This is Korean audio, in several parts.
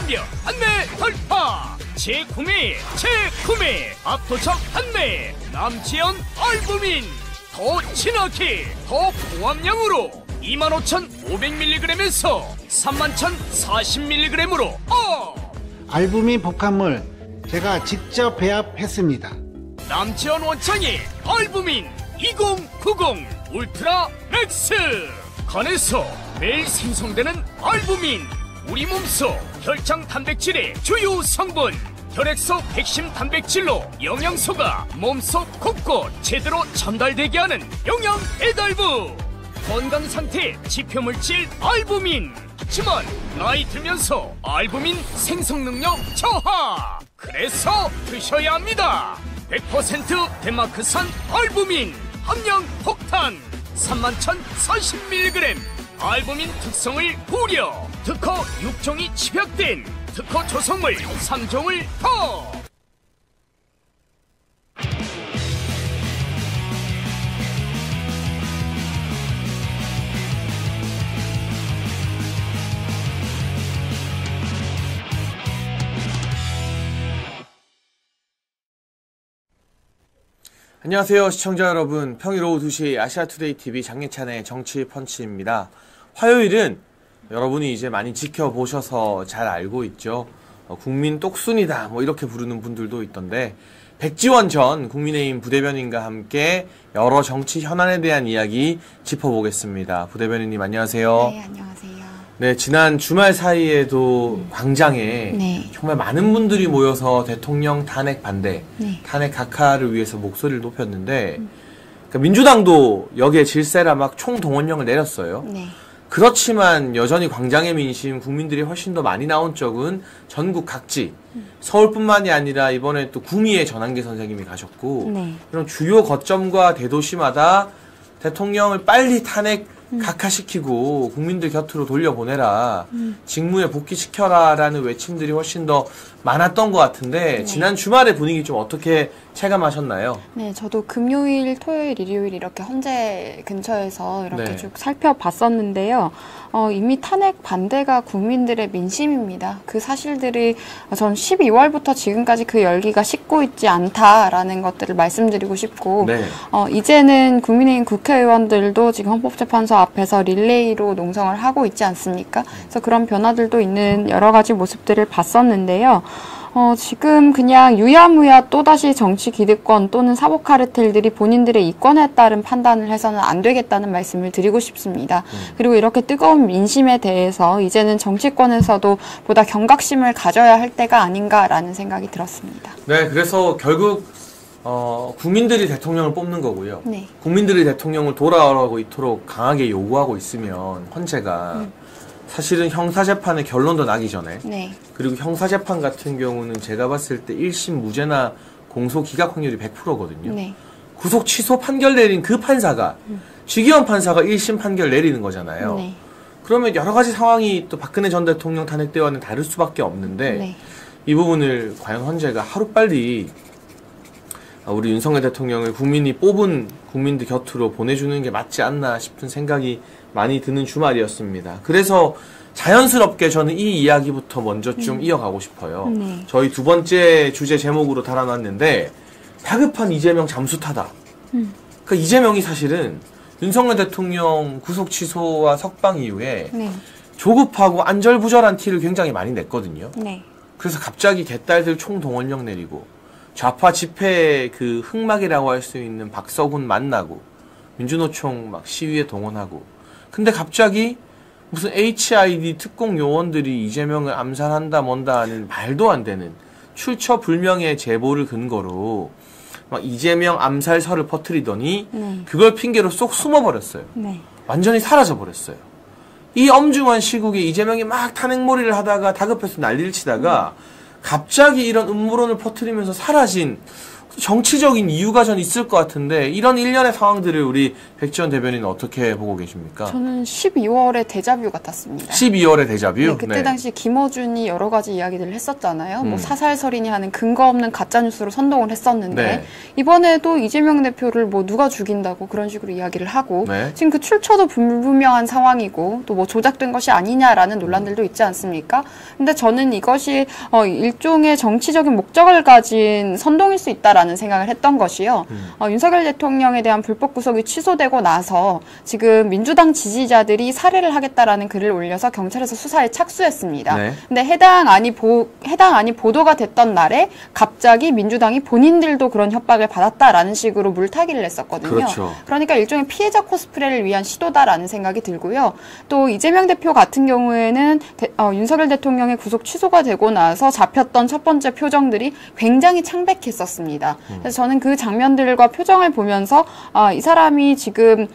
완벽 판매 돌파. 재구매 압도적 판매. 남지연 알부민 더 진하게 더 고함량으로 25,500mg에서 31,040mg으로 알부민 복합물 제가 직접 배합했습니다. 남지연 원창의 알부민 2090 울트라 맥스. 간에서 매일 생성되는 알부민, 우리 몸속 혈장 단백질의 주요 성분. 혈액속 핵심 단백질로 영양소가 몸속 곳곳 제대로 전달되게 하는 영양 배달부. 건강상태 지표물질 알부민. 하지만 나이 들면서 알부민 생성능력 저하. 그래서 드셔야 합니다. 100% 덴마크산 알부민 함량 폭탄 31,040mg. 알부민 특성을 고려. 특허 6종이 집약된 특허 조성물 3종을 더. 안녕하세요 시청자 여러분, 평일 오후 2시 아시아투데이TV 장예찬의 정치펀치입니다. 화요일은 여러분이 이제 많이 지켜보셔서 잘 알고 있죠. 국민 똑순이다 뭐 이렇게 부르는 분들도 있던데, 백지원 전 국민의힘 부대변인과 함께 여러 정치 현안에 대한 이야기 짚어보겠습니다. 부대변인님 안녕하세요. 네, 안녕하세요. 네, 지난 주말 사이에도 광장에 정말 많은 분들이 모여서 대통령 탄핵 반대, 탄핵 각하를 위해서 목소리를 높였는데, 그러니까 민주당도 여기에 질세라 막 총동원령을 내렸어요. 그렇지만 여전히 광장의 민심, 국민들이 훨씬 더 많이 나온 쪽은 전국 각지, 서울뿐만이 아니라 이번에 또 구미에 전한계 선생님이 가셨고, 이런 주요 거점과 대도시마다 대통령을 빨리 탄핵 각하시키고 국민들 곁으로 돌려보내라, 직무에 복귀시켜라 라는 외침들이 훨씬 더 많았던 것 같은데, 지난 주말의 분위기 좀 어떻게 체감하셨나요? 네, 저도 금요일, 토요일, 일요일 이렇게 헌재 근처에서 이렇게 쭉 살펴봤었는데요. 이미 탄핵 반대가 국민들의 민심입니다. 그 사실들이 전 12월부터 지금까지 그 열기가 식고 있지 않다라는 것들을 말씀드리고 싶고, 이제는 국민의힘 국회의원들도 지금 헌법재판소 앞에서 릴레이로 농성을 하고 있지 않습니까? 그래서 그런 변화들도 있는 여러 가지 모습들을 봤었는데요. 지금 그냥 유야무야 또다시 정치 기득권 또는 사법 카르텔들이 본인들의 이권에 따른 판단을 해서는 안 되겠다는 말씀을 드리고 싶습니다. 그리고 이렇게 뜨거운 민심에 대해서 이제는 정치권에서도 보다 경각심을 가져야 할 때가 아닌가라는 생각이 들었습니다. 네, 그래서 결국 국민들이 대통령을 뽑는 거고요. 국민들이 대통령을 돌아오라고 이토록 강하게 요구하고 있으면 헌재가 사실은 형사재판의 결론도 나기 전에, 그리고 형사재판 같은 경우는 제가 봤을 때 1심 무죄나 공소 기각 확률이 100%거든요. 구속 취소 판결 내린 그 판사가, 주기현 판사가 1심 판결 내리는 거잖아요. 그러면 여러 가지 상황이 또 박근혜 전 대통령 탄핵 때와는 다를 수밖에 없는데, 이 부분을 과연 헌재가 하루빨리 우리 윤석열 대통령을 국민이 뽑은 국민들 곁으로 보내주는 게 맞지 않나 싶은 생각이 많이 드는 주말이었습니다. 그래서 자연스럽게 저는 이 이야기부터 먼저 좀 이어가고 싶어요. 저희 두 번째 주제 제목으로 달아놨는데, 다급한 이재명 잠수타다. 그러니까 이재명이 사실은 윤석열 대통령 구속 취소와 석방 이후에 조급하고 안절부절한 티를 굉장히 많이 냈거든요. 그래서 갑자기 개딸들 총동원령 내리고, 좌파 집회 그 흑막이라고 할 수 있는 박서훈 만나고, 민주노총 막 시위에 동원하고, 근데 갑자기 무슨 HID 특공 요원들이 이재명을 암살한다 뭔다 하는 말도 안 되는 출처 불명의 제보를 근거로 막 이재명 암살설을 퍼뜨리더니 그걸 핑계로 쏙 숨어버렸어요. 완전히 사라져버렸어요. 이 엄중한 시국에 이재명이 막 탄핵몰이를 하다가 다급해서 난리를 치다가 갑자기 이런 음모론을 퍼뜨리면서 사라진, 정치적인 이유가 전 있을 것 같은데 이런 일련의 상황들을 우리 백지원 대변인은 어떻게 보고 계십니까? 저는 12월의 데자뷰 같았습니다. 12월의 데자뷰? 네, 그때 네. 당시 김어준이 여러 가지 이야기들을 했었잖아요. 뭐 사살설이니 하는 근거 없는 가짜뉴스로 선동을 했었는데 네. 이번에도 이재명 대표를 뭐 누가 죽인다고 그런 식으로 이야기를 하고 네. 지금 그 출처도 불분명한 상황이고 또 뭐 조작된 것이 아니냐라는 논란들도 있지 않습니까? 근데 저는 이것이 일종의 정치적인 목적을 가진 선동일 수 있다라는 생각을 했던 것이요. 윤석열 대통령에 대한 불법 구속이 취소되고 나서 지금 민주당 지지자들이 살해를 하겠다라는 글을 올려서 경찰에서 수사에 착수했습니다. 네. 근데 해당 안이 보도가 됐던 날에 갑자기 민주당이 본인들도 그런 협박을 받았다라는 식으로 물타기를 했었거든요. 그렇죠. 그러니까 일종의 피해자 코스프레를 위한 시도다라는 생각이 들고요. 또 이재명 대표 같은 경우에는 윤석열 대통령의 구속 취소가 되고 나서 잡혔던 첫 번째 표정들이 굉장히 창백했었습니다. 그래서 저는 그 장면들과 표정을 보면서 이 사람이 지금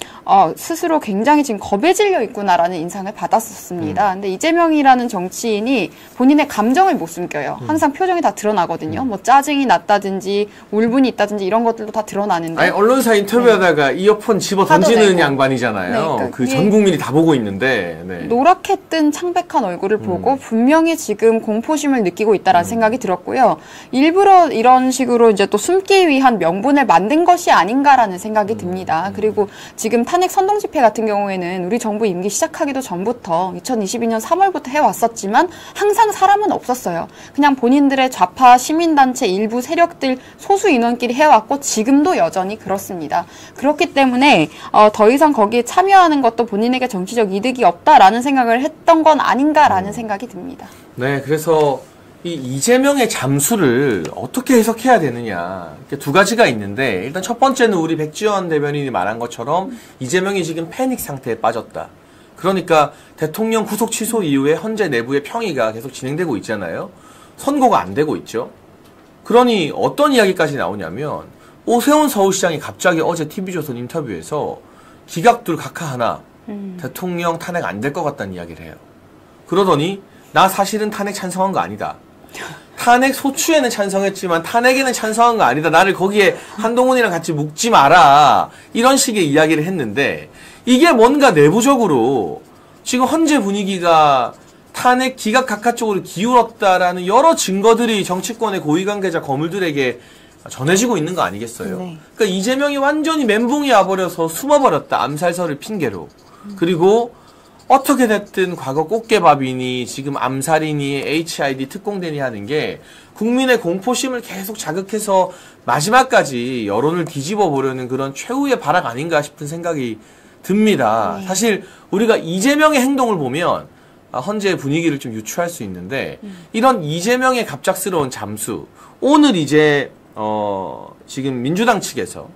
스스로 굉장히 지금 겁에 질려 있구나라는 인상을 받았었습니다. 근데 이재명이라는 정치인이 본인의 감정을 못 숨겨요. 항상 표정이 다 드러나거든요. 뭐 짜증이 났다든지 울분이 있다든지 이런 것들도 다 드러나는데. 아니, 언론사 인터뷰하다가 이어폰 집어 던지는 양반이잖아요. 네, 그러니까 그 전 국민이 다 보고 있는데. 네. 노랗게 뜬 창백한 얼굴을 보고 분명히 지금 공포심을 느끼고 있다라는 생각이 들었고요. 일부러 이런 식으로 이제 또 숨기 위한 명분을 만든 것이 아닌가라는 생각이 듭니다. 그리고 지금 탄핵 선동 집회 같은 경우에는 우리 정부 임기 시작하기도 전부터 2022년 3월부터 해왔었지만 항상 사람은 없었어요. 그냥 본인들의 좌파 시민단체 일부 세력들 소수 인원끼리 해왔고 지금도 여전히 그렇습니다. 그렇기 때문에 더 이상 거기에 참여하는 것도 본인에게 정치적 이득이 없다라는 생각을 했던 건 아닌가라는 생각이 듭니다. 네, 그래서 이 이재명의 잠수를 어떻게 해석해야 되느냐. 두 가지가 있는데 일단 첫 번째는 우리 백지원 대변인이 말한 것처럼 이재명이 지금 패닉 상태에 빠졌다. 그러니까 대통령 구속 취소 이후에 현재 내부의 평의가 계속 진행되고 있잖아요. 선고가 안 되고 있죠. 그러니 어떤 이야기까지 나오냐면 오세훈 서울시장이 갑자기 어제 TV조선 인터뷰에서 기각둘 각하 하나 대통령 탄핵 안 될 것 같다는 이야기를 해요. 그러더니 나 사실은 탄핵 찬성한 거 아니다. 탄핵 소추에는 찬성했지만 탄핵에는 찬성한 거 아니다. 나를 거기에 한동훈이랑 같이 묶지 마라. 이런 식의 이야기를 했는데 이게 뭔가 내부적으로 지금 현재 분위기가 탄핵 기각 각하 쪽으로 기울었다라는 여러 증거들이 정치권의 고위관계자 거물들에게 전해지고 있는 거 아니겠어요? 네. 그러니까 이재명이 완전히 멘붕이 와버려서 숨어버렸다. 암살설을 핑계로. 그리고 어떻게 됐든 과거 꽃게밥이니 지금 암살이니 HID 특공대니 하는 게 국민의 공포심을 계속 자극해서 마지막까지 여론을 뒤집어 보려는 그런 최후의 발악 아닌가 싶은 생각이 듭니다. 네. 사실 우리가 이재명의 행동을 보면 현재의 분위기를 좀 유추할 수 있는데 이런 이재명의 갑작스러운 잠수 오늘 이제 지금 민주당 측에서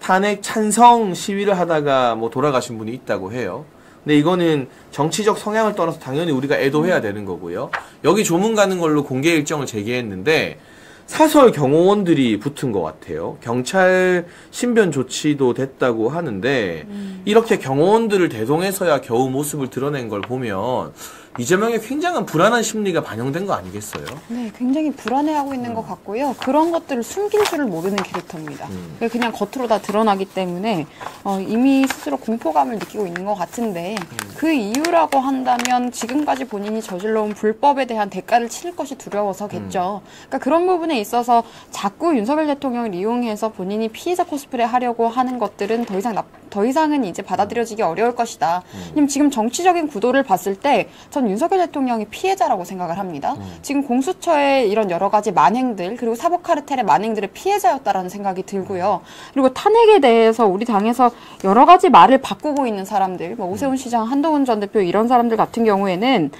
탄핵 찬성 시위를 하다가 뭐 돌아가신 분이 있다고 해요. 근데 이거는 정치적 성향을 떠나서 당연히 우리가 애도해야 되는 거고요. 여기 조문 가는 걸로 공개 일정을 제기했는데 사설 경호원들이 붙은 것 같아요. 경찰 신변 조치도 됐다고 하는데 이렇게 경호원들을 대동해서야 겨우 모습을 드러낸 걸 보면 이재명의 굉장한 불안한 심리가 반영된 거 아니겠어요? 네, 굉장히 불안해하고 있는 것 같고요. 그런 것들을 숨길 줄을 모르는 캐릭터입니다. 그냥 겉으로 다 드러나기 때문에 이미 스스로 공포감을 느끼고 있는 것 같은데 그 이유라고 한다면 지금까지 본인이 저질러온 불법에 대한 대가를 치를 것이 두려워서겠죠. 그러니까 그런 부분에 있어서 자꾸 윤석열 대통령을 이용해서 본인이 피해자 코스프레 하려고 하는 것들은 더 이상은 이제 받아들여지기 어려울 것이다. 왜냐면 지금 정치적인 구도를 봤을 때 전 윤석열 대통령이 피해자라고 생각을 합니다. 지금 공수처의 이런 여러 가지 만행들 그리고 사법카르텔의 만행들의 피해자였다라는 생각이 들고요. 그리고 탄핵에 대해서 우리 당에서 여러 가지 말을 바꾸고 있는 사람들, 뭐 오세훈 시장, 한동훈 전 대표 이런 사람들 같은 경우에는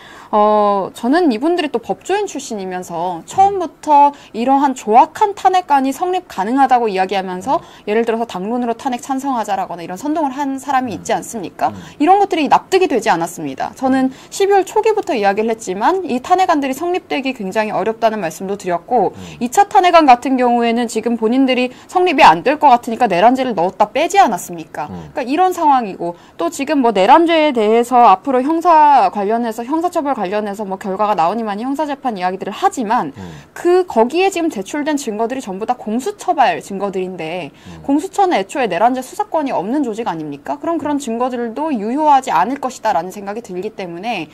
저는 이분들이 또 법조인 출신이면서 처음부터 이러한 조악한 탄핵안이 성립 가능하다고 이야기하면서 예를 들어서 당론으로 탄핵 찬성하자라거나 이런 선동을 한 사람이 있지 않습니까? 이런 것들이 납득이 되지 않았습니다. 저는 12월 초기부터 이야기를 했지만 이 탄핵안들이 성립되기 굉장히 어렵다는 말씀도 드렸고 2차 탄핵안 같은 경우에는 지금 본인들이 성립이 안 될 것 같으니까 내란죄를 넣었다 빼지 않았습니까? 그러니까 이런 상황이고 또 지금 뭐 내란죄에 대해서 앞으로 형사처벌 관련해서 뭐 결과가 나오니만이 형사재판 이야기들을 하지만 거기에 지금 제출된 증거들이 전부 다 공수처발 증거들인데 공수처는 애초에 내란죄 수사권이 없는 조직 아닙니까? 그럼 그런 증거들도 유효하지 않을 것이다라는 생각이 들기 때문에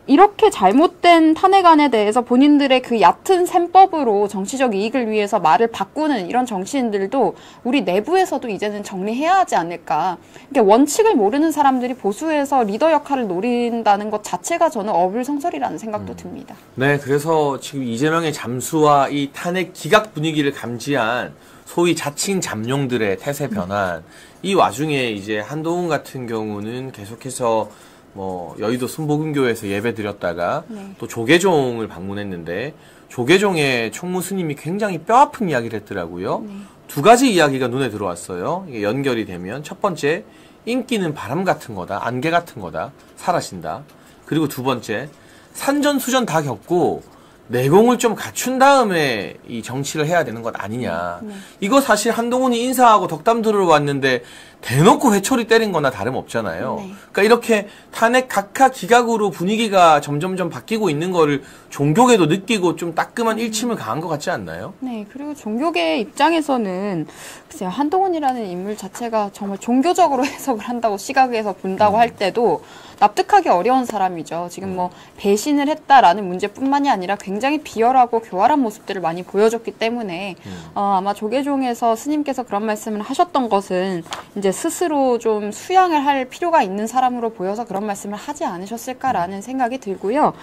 이렇게 잘못된 탄핵안에 대해서 본인들의 그 얕은 셈법으로 정치적 이익을 위해서 말을 바꾸는 이런 정치인들도 우리 내부에서도 이제는 정리해야 하지 않을까. 그러니까 원칙을 모르는 사람들이 보수에서 리더 역할을 노린다는 것 자체가 저는 어불성설이라는 생각도 듭니다. 네, 그래서 지금 이재명의 잠수와 이 탄핵 기각 분위기를 감지한 소위 자칭 잠룡들의 태세 변환, 이 와중에 이제 한동훈 같은 경우는 계속해서 뭐 여의도 순복음교회에서 예배 드렸다가 또 조계종을 방문했는데 조계종의 총무 스님이 굉장히 뼈아픈 이야기를 했더라고요. 두 가지 이야기가 눈에 들어왔어요. 이게 연결이 되면 첫 번째, 인기는 바람 같은 거다, 안개 같은 거다, 사라진다. 그리고 두 번째, 산전수전 다 겪고 내공을 좀 갖춘 다음에 이 정치를 해야 되는 것 아니냐. 이거 사실 한동훈이 인사하고 덕담 들으러 왔는데 대놓고 회초리 때린 거나 다름없잖아요. 그러니까 이렇게 탄핵 각하 기각으로 분위기가 점점점 바뀌고 있는 거를 종교계도 느끼고 좀 따끔한 일침을 가한 것 같지 않나요? 네, 그리고 종교계 입장에서는 글쎄요, 한동훈이라는 인물 자체가 정말 종교적으로 해석을 한다고 시각에서 본다고 할 때도 납득하기 어려운 사람이죠. 지금 뭐 배신을 했다라는 문제뿐만이 아니라 굉장히 비열하고 교활한 모습들을 많이 보여줬기 때문에 아마 조계종에서 스님께서 그런 말씀을 하셨던 것은 이제 스스로 좀 수양을 할 필요가 있는 사람으로 보여서 그런 말씀을 하지 않으셨을까라는 생각이 들고요.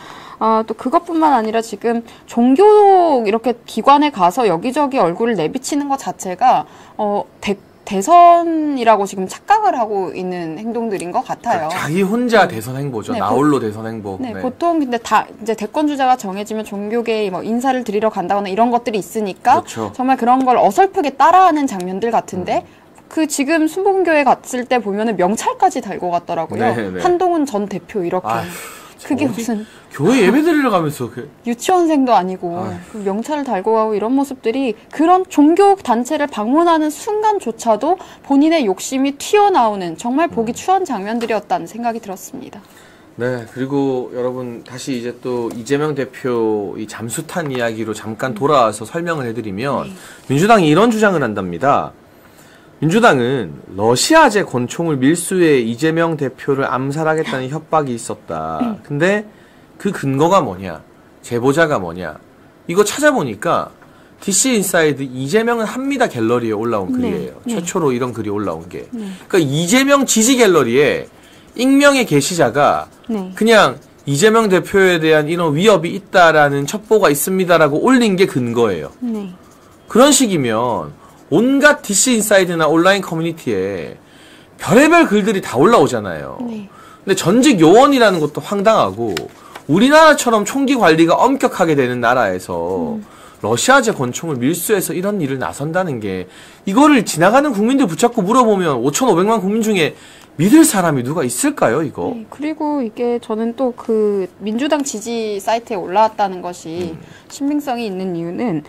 또 그것뿐만 아니라 지금 종교 이렇게 기관에 가서 여기저기 얼굴을 내비치는 것 자체가 대선이라고 지금 착각을 하고 있는 행동들인 것 같아요. 그러니까 자기 혼자 대선 행보죠. 네, 나홀로 대선 행보. 네, 보통 근데 다 이제 대권 주자가 정해지면 종교계에 뭐 인사를 드리러 간다거나 이런 것들이 있으니까 그렇죠. 정말 그런 걸 어설프게 따라하는 장면들 같은데 그 지금 순복음교회 갔을 때 보면은 명찰까지 달고 갔더라고요. 네. 한동훈 전 대표 이렇게. 아휴, 그게 어디 무슨 교회 예배 드리러 가면서 유치원생도 아니고 그 명찰을 달고 가고 이런 모습들이 그런 종교 단체를 방문하는 순간조차도 본인의 욕심이 튀어나오는 정말 보기 추한 장면들이었다는 생각이 들었습니다. 네, 그리고 여러분 다시 이제 또 이재명 대표 이 잠수탄 이야기로 잠깐 돌아와서 설명을 해드리면 민주당이 이런 주장을 한답니다. 민주당은 러시아제 권총을 밀수해 이재명 대표를 암살하겠다는 협박이 있었다. 근데 그 근거가 뭐냐? 제보자가 뭐냐? 이거 찾아보니까 DC 인사이드 이재명은 합니다 갤러리에 올라온 글이에요. 최초로 이런 글이 올라온 게. 그러니까 이재명 지지 갤러리에 익명의 게시자가 그냥 이재명 대표에 대한 이런 위협이 있다라는 첩보가 있습니다라고 올린 게 근거예요. 그런 식이면 온갖 DC 인사이드나 온라인 커뮤니티에 별의별 글들이 다 올라오잖아요. 근데 전직 요원이라는 것도 황당하고 우리나라처럼 총기 관리가 엄격하게 되는 나라에서 러시아제 권총을 밀수해서 이런 일을 나선다는 게 이거를 지나가는 국민들 붙잡고 물어보면 5,500만 국민 중에 믿을 사람이 누가 있을까요, 이거? 네, 그리고 이게 저는 또 그 민주당 지지 사이트에 올라왔다는 것이 신빙성이 있는 이유는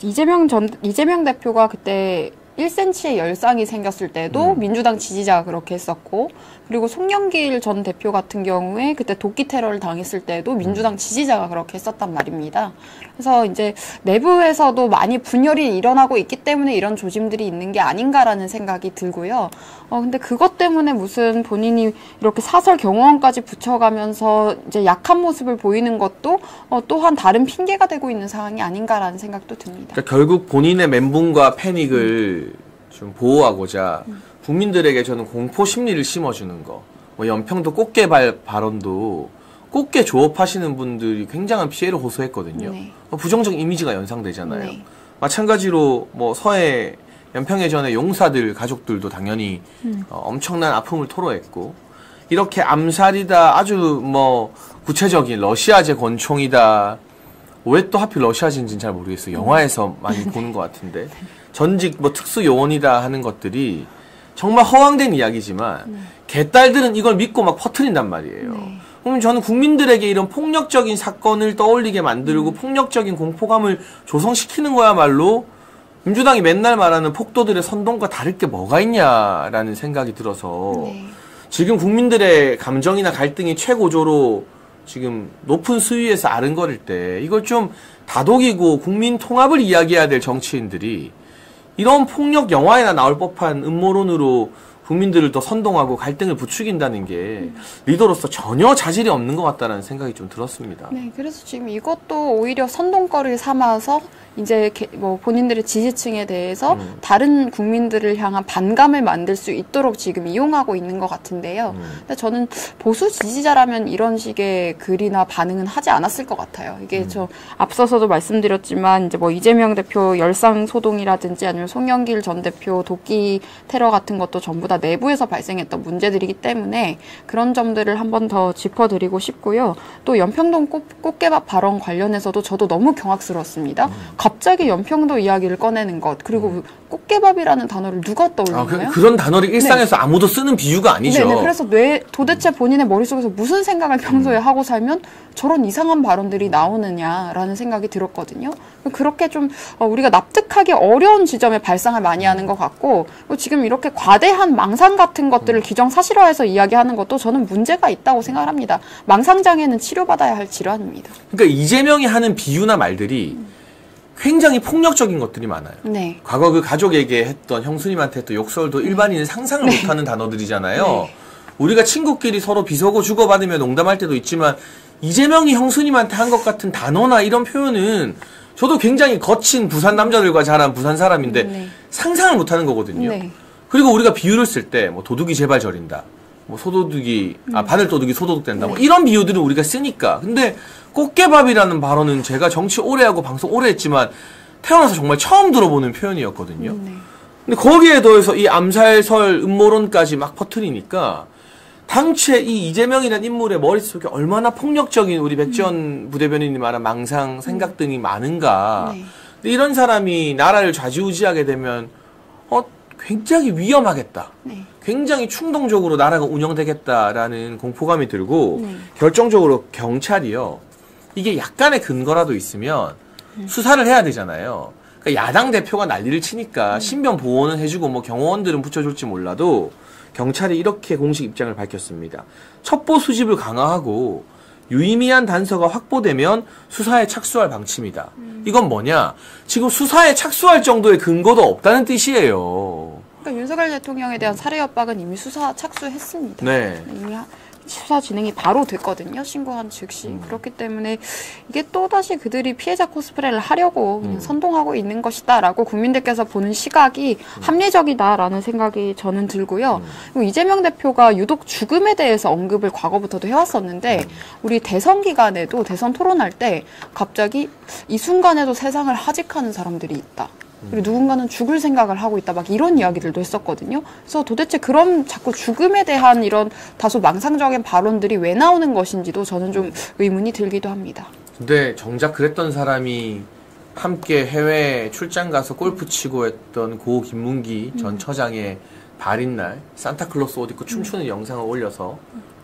이재명 대표가 그때 1cm의 열상이 생겼을 때도 민주당 지지자가 그렇게 했었고, 그리고 송영길 전 대표 같은 경우에 그때 도끼 테러를 당했을 때도 민주당 지지자가 그렇게 했었단 말입니다. 그래서 이제 내부에서도 많이 분열이 일어나고 있기 때문에 이런 조짐들이 있는 게 아닌가라는 생각이 들고요. 근데 그것 때문에 무슨 본인이 이렇게 사설 경호원까지 붙여가면서 이제 약한 모습을 보이는 것도 또한 다른 핑계가 되고 있는 상황이 아닌가라는 생각도 듭니다. 그러니까 결국 본인의 멘붕과 패닉을 좀 보호하고자 국민들에게 저는 공포 심리를 심어주는 거. 뭐 연평도 꽃게 발언도 꽃게 조업하시는 분들이 굉장한 피해를 호소했거든요. 부정적 이미지가 연상되잖아요. 마찬가지로 뭐 서해 연평해전의 용사들 가족들도 당연히 엄청난 아픔을 토로했고, 이렇게 암살이다, 아주 뭐 구체적인 러시아제 권총이다. 왜 또 하필 러시아제인지는 잘 모르겠어요. 영화에서 많이 보는 것 같은데 전직 뭐 특수 요원이다 하는 것들이 정말 허황된 이야기지만 개딸들은 이걸 믿고 막 퍼뜨린단 말이에요. 그럼 저는 국민들에게 이런 폭력적인 사건을 떠올리게 만들고 폭력적인 공포감을 조성시키는 거야말로 민주당이 맨날 말하는 폭도들의 선동과 다를 게 뭐가 있냐라는 생각이 들어서 지금 국민들의 감정이나 갈등이 최고조로 지금 높은 수위에서 아른거릴 때 이걸 좀 다독이고 국민 통합을 이야기해야 될 정치인들이 이런 폭력 영화에나 나올 법한 음모론으로 국민들을 더 선동하고 갈등을 부추긴다는 게 리더로서 전혀 자질이 없는 것 같다는 생각이 좀 들었습니다. 네, 그래서 지금 이것도 오히려 선동거리를 삼아서 이제 뭐 본인들의 지지층에 대해서 다른 국민들을 향한 반감을 만들 수 있도록 지금 이용하고 있는 것 같은데요. 근데 저는 보수 지지자라면 이런 식의 글이나 반응은 하지 않았을 것 같아요. 이게 저 앞서서도 말씀드렸지만 이제 뭐 이재명 대표 열상 소동이라든지 아니면 송영길 전 대표 도끼 테러 같은 것도 전부 다 내부에서 발생했던 문제들이기 때문에 그런 점들을 한 번 더 짚어드리고 싶고요. 또 연평동 꽃게밥 발언 관련해서도 저도 너무 경악스러웠습니다. 갑자기 연평도 이야기를 꺼내는 것, 그리고 꽃게밥이라는 단어를 누가 떠올리나요? 그런 단어를 일상에서 아무도 쓰는 비유가 아니죠. 네, 그래서 도대체 본인의 머릿속에서 무슨 생각을 평소에 하고 살면 저런 이상한 발언들이 나오느냐라는 생각이 들었거든요. 그렇게 좀 우리가 납득하기 어려운 지점에 발상을 많이 하는 것 같고, 지금 이렇게 과대한 망상 같은 것들을 기정사실화해서 이야기하는 것도 저는 문제가 있다고 생각합니다. 망상장애는 치료받아야 할 질환입니다. 그러니까 이재명이 하는 비유나 말들이 굉장히 폭력적인 것들이 많아요. 네. 과거 그 가족에게 했던 형수님한테 했던 욕설도 일반인은 상상을 못하는 단어들이잖아요. 네. 우리가 친구끼리 서로 비속어 주고받으며 농담할 때도 있지만 이재명이 형수님한테 한 것 같은 단어나 이런 표현은 저도 굉장히 거친 부산 남자들과 자란 부산 사람인데 상상을 못하는 거거든요. 네. 그리고 우리가 비유를 쓸 때 뭐 도둑이 제발 저린다. 뭐 소도둑이 바늘도둑이 소도둑된다. 뭐 이런 비유들은 우리가 쓰니까. 근데 꽃게밥이라는 발언은 제가 정치 오래 하고 방송 오래 했지만 태어나서 정말 처음 들어보는 표현이었거든요. 근데 거기에 더해서 이 암살설 음모론까지 막 퍼뜨리니까 당최 이 이재명이라는 인물의 머릿속에 얼마나 폭력적인 우리 백지원 부대변인이 말한 망상 생각 등이 많은가. 근데 이런 사람이 나라를 좌지우지하게 되면 굉장히 위험하겠다. 굉장히 충동적으로 나라가 운영되겠다라는 공포감이 들고 결정적으로 경찰이요. 이게 약간의 근거라도 있으면 수사를 해야 되잖아요. 그러니까 야당 대표가 난리를 치니까 신변 보호는 해주고 뭐 경호원들은 붙여줄지 몰라도 경찰이 이렇게 공식 입장을 밝혔습니다. 첩보 수집을 강화하고 유의미한 단서가 확보되면 수사에 착수할 방침이다. 이건 뭐냐? 지금 수사에 착수할 정도의 근거도 없다는 뜻이에요. 그러니까 윤석열 대통령에 대한 살해 협박은 이미 수사 착수했습니다. 네. 이미 수사 진행이 바로 됐거든요. 신고한 즉시. 그렇기 때문에 이게 또다시 그들이 피해자 코스프레를 하려고 그냥 선동하고 있는 것이다라고 국민들께서 보는 시각이 합리적이다라는 생각이 저는 들고요. 그리고 이재명 대표가 유독 죽음에 대해서 언급을 과거부터도 해왔었는데 우리 대선 기간에도 대선 토론할 때 갑자기 이 순간에도 세상을 하직하는 사람들이 있다. 그리고 누군가는 죽을 생각을 하고 있다. 막 이런 이야기들도 했었거든요. 그래서 도대체 그런 자꾸 죽음에 대한 이런 다소 망상적인 발언들이 왜 나오는 것인지도 저는 좀 의문이 들기도 합니다. 근데 정작 그랬던 사람이 함께 해외 출장 가서 골프 치고 했던 고 김문기 전 처장의 발인날 산타클로스 옷 입고 춤추는 영상을 올려서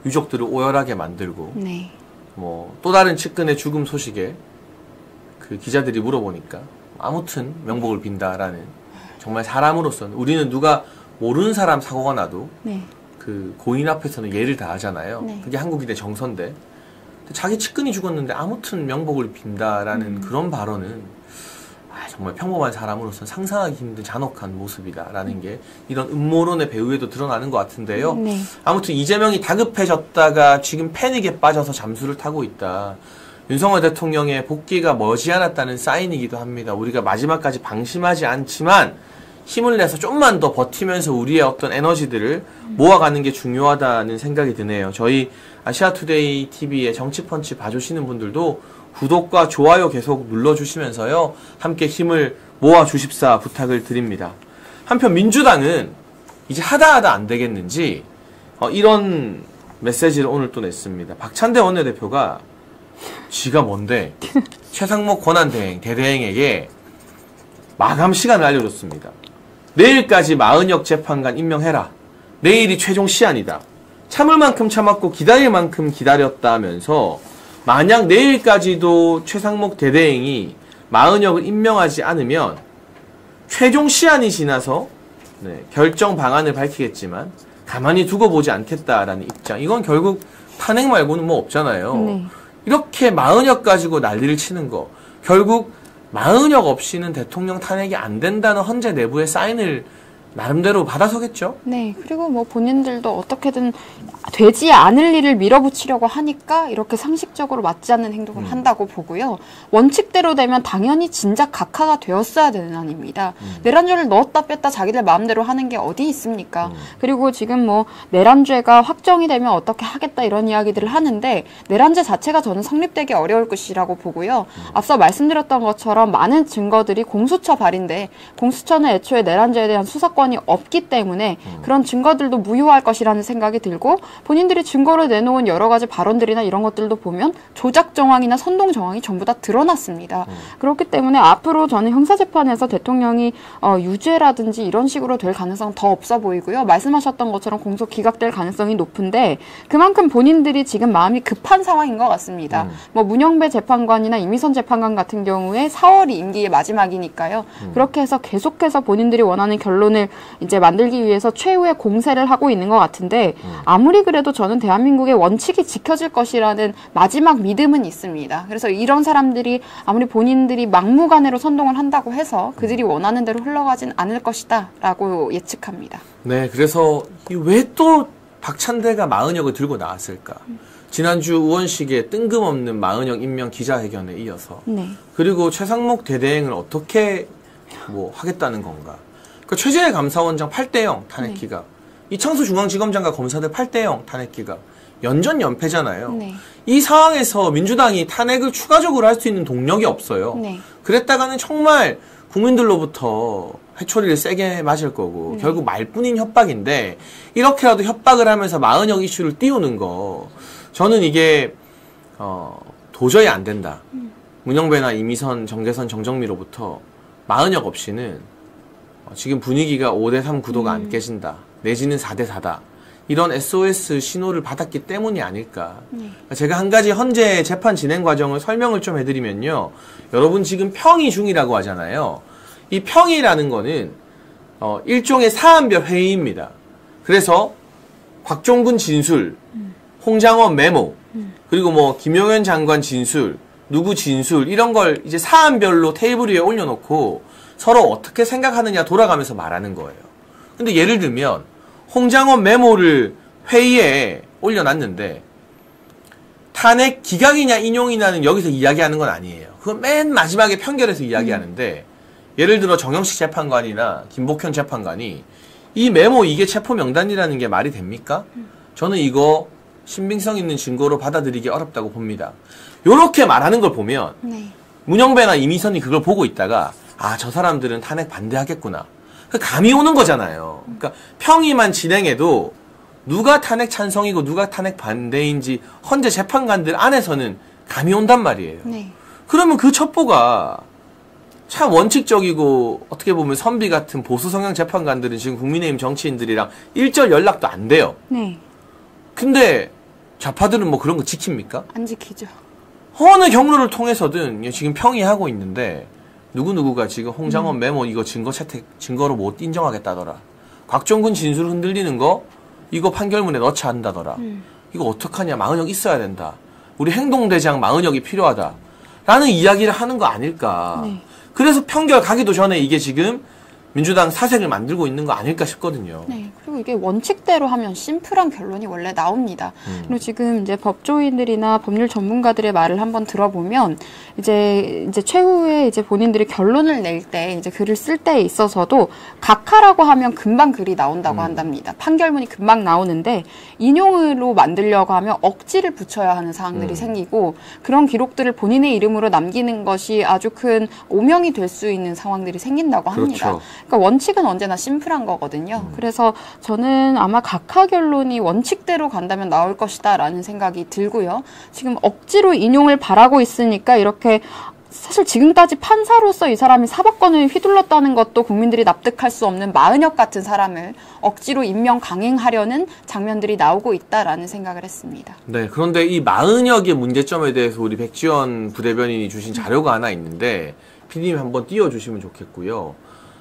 유족들을 오열하게 만들고 뭐 또 다른 측근의 죽음 소식에 그 기자들이 물어보니까 아무튼 명복을 빈다라는 정말 사람으로서는 우리는 누가 모르는 사람 사고가 나도 그 고인 앞에서는 예를 다하잖아요. 그게 한국인의 정서인데 자기 측근이 죽었는데 아무튼 명복을 빈다라는 그런 발언은 정말 평범한 사람으로서는 상상하기 힘든 잔혹한 모습이다라는 게 이런 음모론의 배후에도 드러나는 것 같은데요. 아무튼 이재명이 다급해졌다가 지금 패닉에 빠져서 잠수를 타고 있다. 윤석열 대통령의 복귀가 머지않았다는 사인이기도 합니다. 우리가 마지막까지 방심하지 않지만 힘을 내서 좀만 더 버티면서 우리의 어떤 에너지들을 모아가는 게 중요하다는 생각이 드네요. 저희 아시아투데이 TV의 정치펀치 봐주시는 분들도 구독과 좋아요 계속 눌러주시면서요. 함께 힘을 모아주십사 부탁을 드립니다. 한편 민주당은 이제 하다 안 되겠는지 이런 메시지를 오늘 또 냈습니다. 박찬대 원내대표가 지가 뭔데 최상목 권한대행 대대행에게 마감 시간을 알려줬습니다. 내일까지 마은혁 재판관 임명해라. 내일이 최종 시한이다. 참을 만큼 참았고 기다릴 만큼 기다렸다면서 만약 내일까지도 최상목 대대행이 마은혁을 임명하지 않으면 최종 시한이 지나서 결정 방안을 밝히겠지만 가만히 두고 보지 않겠다라는 입장. 이건 결국 탄핵 말고는 뭐 없잖아요. 이렇게 마은혁 가지고 난리를 치는 거. 결국 마은혁 없이는 대통령 탄핵이 안 된다는 헌재 내부의 사인을 나름대로 받아서겠죠? 네. 그리고 뭐 본인들도 어떻게든 되지 않을 일을 밀어붙이려고 하니까 이렇게 상식적으로 맞지 않는 행동을 한다고 보고요. 원칙대로 되면 당연히 진작 각하가 되었어야 되는 안입니다. 내란죄를 넣었다 뺐다 자기들 마음대로 하는 게 어디 있습니까? 그리고 지금 뭐 내란죄가 확정이 되면 어떻게 하겠다 이런 이야기들을 하는데 내란죄 자체가 저는 성립되기 어려울 것이라고 보고요. 앞서 말씀드렸던 것처럼 많은 증거들이 공수처 발인데 공수처는 애초에 내란죄에 대한 수사권이 없기 때문에 그런 증거들도 무효할 것이라는 생각이 들고 본인들이 증거를 내놓은 여러 가지 발언들이나 이런 것들도 보면 조작 정황이나 선동 정황이 전부 다 드러났습니다. 그렇기 때문에 앞으로 저는 형사재판에서 대통령이 유죄라든지 이런 식으로 될 가능성은 더 없어 보이고요. 말씀하셨던 것처럼 공소 기각될 가능성이 높은데 그만큼 본인들이 지금 마음이 급한 상황인 것 같습니다. 뭐 문영배 재판관이나 이미선 재판관 같은 경우에 4월이 임기의 마지막이니까요. 그렇게 해서 계속해서 본인들이 원하는 결론을 이제 만들기 위해서 최후의 공세를 하고 있는 것 같은데 아무리 그래도 저는 대한민국의 원칙이 지켜질 것이라는 마지막 믿음은 있습니다. 그래서 이런 사람들이 아무리 본인들이 막무가내로 선동을 한다고 해서 그들이 원하는 대로 흘러가진 않을 것이다 라고 예측합니다. 네, 그래서 왜 또 박찬대가 마은혁을 들고 나왔을까? 지난주 의원식의 뜬금없는 마은혁 임명 기자회견에 이어서 그리고 최상목 대대행을 어떻게 뭐 하겠다는 건가? 그 최재해 감사원장 8대0 탄핵 기각, 이창수 중앙지검장과 검사들 8대0 탄핵 기각, 연전연패잖아요. 이 상황에서 민주당이 탄핵을 추가적으로 할 수 있는 동력이 없어요. 그랬다가는 정말 국민들로부터 회초리를 세게 맞을 거고 결국 말뿐인 협박인데 이렇게라도 협박을 하면서 마은혁 이슈를 띄우는 거 저는 이게 도저히 안 된다. 문영배나 이미선, 정대선, 정정미로부터 마은혁 없이는 지금 분위기가 5대3 구도가 안 깨진다. 내지는 4대4다. 이런 SOS 신호를 받았기 때문이 아닐까. 제가 한 가지 헌재 재판 진행 과정을 설명을 좀 해드리면요. 여러분 지금 평의 중이라고 하잖아요. 이 평의라는 거는 일종의 사안별 회의입니다. 그래서 곽종근 진술, 홍장원 메모, 그리고 뭐 김용현 장관 진술, 누구 진술 이런 걸 이제 사안별로 테이블 위에 올려놓고 서로 어떻게 생각하느냐 돌아가면서 말하는 거예요. 근데 예를 들면 홍장원 메모를 회의에 올려놨는데 탄핵 기각이냐 인용이냐는 여기서 이야기하는 건 아니에요. 그건 맨 마지막에 판결에서 이야기하는데 예를 들어 정영식 재판관이나 김복현 재판관이 이 메모 이게 체포 명단이라는 게 말이 됩니까? 저는 이거 신빙성 있는 증거로 받아들이기 어렵다고 봅니다. 요렇게 말하는 걸 보면 문영배나 이미선이 그걸 보고 있다가 아, 저 사람들은 탄핵 반대하겠구나. 감이 오는 거잖아요. 그러니까 평의만 진행해도 누가 탄핵 찬성이고 누가 탄핵 반대인지 헌재 재판관들 안에서는 감이 온단 말이에요. 그러면 그 첩보가 참 원칙적이고 어떻게 보면 선비 같은 보수 성향 재판관들은 지금 국민의힘 정치인들이랑 일절 연락도 안 돼요. 근데 좌파들은 뭐 그런 거 지킵니까? 안 지키죠. 어느 경로를 통해서든 지금 평의하고 있는데 누구누구가 지금 홍장원 메모 이거 증거 채택 증거로 못 인정하겠다더라. 곽종근 진술 흔들리는 거 이거 판결문에 넣자 한다더라. 이거 어떡하냐. 마은혁 있어야 된다. 우리 행동대장 마은혁이 필요하다. 라는 이야기를 하는 거 아닐까. 그래서 판결 가기도 전에 이게 지금 민주당 사색을 만들고 있는 거 아닐까 싶거든요. 그리고 이게 원칙대로 하면 심플한 결론이 원래 나옵니다. 그리고 지금 이제 법조인들이나 법률 전문가들의 말을 한번 들어보면 이제 최후에 이제 본인들이 결론을 낼 때 이제 글을 쓸 때에 있어서도 각하라고 하면 금방 글이 나온다고 한답니다. 판결문이 금방 나오는데 인용으로 만들려고 하면 억지를 붙여야 하는 사항들이 생기고 그런 기록들을 본인의 이름으로 남기는 것이 아주 큰 오명이 될 수 있는 상황들이 생긴다고 합니다. 그렇죠. 그러니까 원칙은 언제나 심플한 거거든요. 그래서 저는 아마 각하 결론이 원칙대로 간다면 나올 것이다 라는 생각이 들고요. 지금 억지로 인용을 바라고 있으니까 이렇게 사실 지금까지 판사로서 이 사람이 사법권을 휘둘렀다는 것도 국민들이 납득할 수 없는 마은혁 같은 사람을 억지로 임명 강행하려는 장면들이 나오고 있다라는 생각을 했습니다. 네, 그런데 이 마은혁의 문제점에 대해서 우리 백지원 부대변인이 주신 자료가 하나 있는데 PD님 한번 띄워주시면 좋겠고요.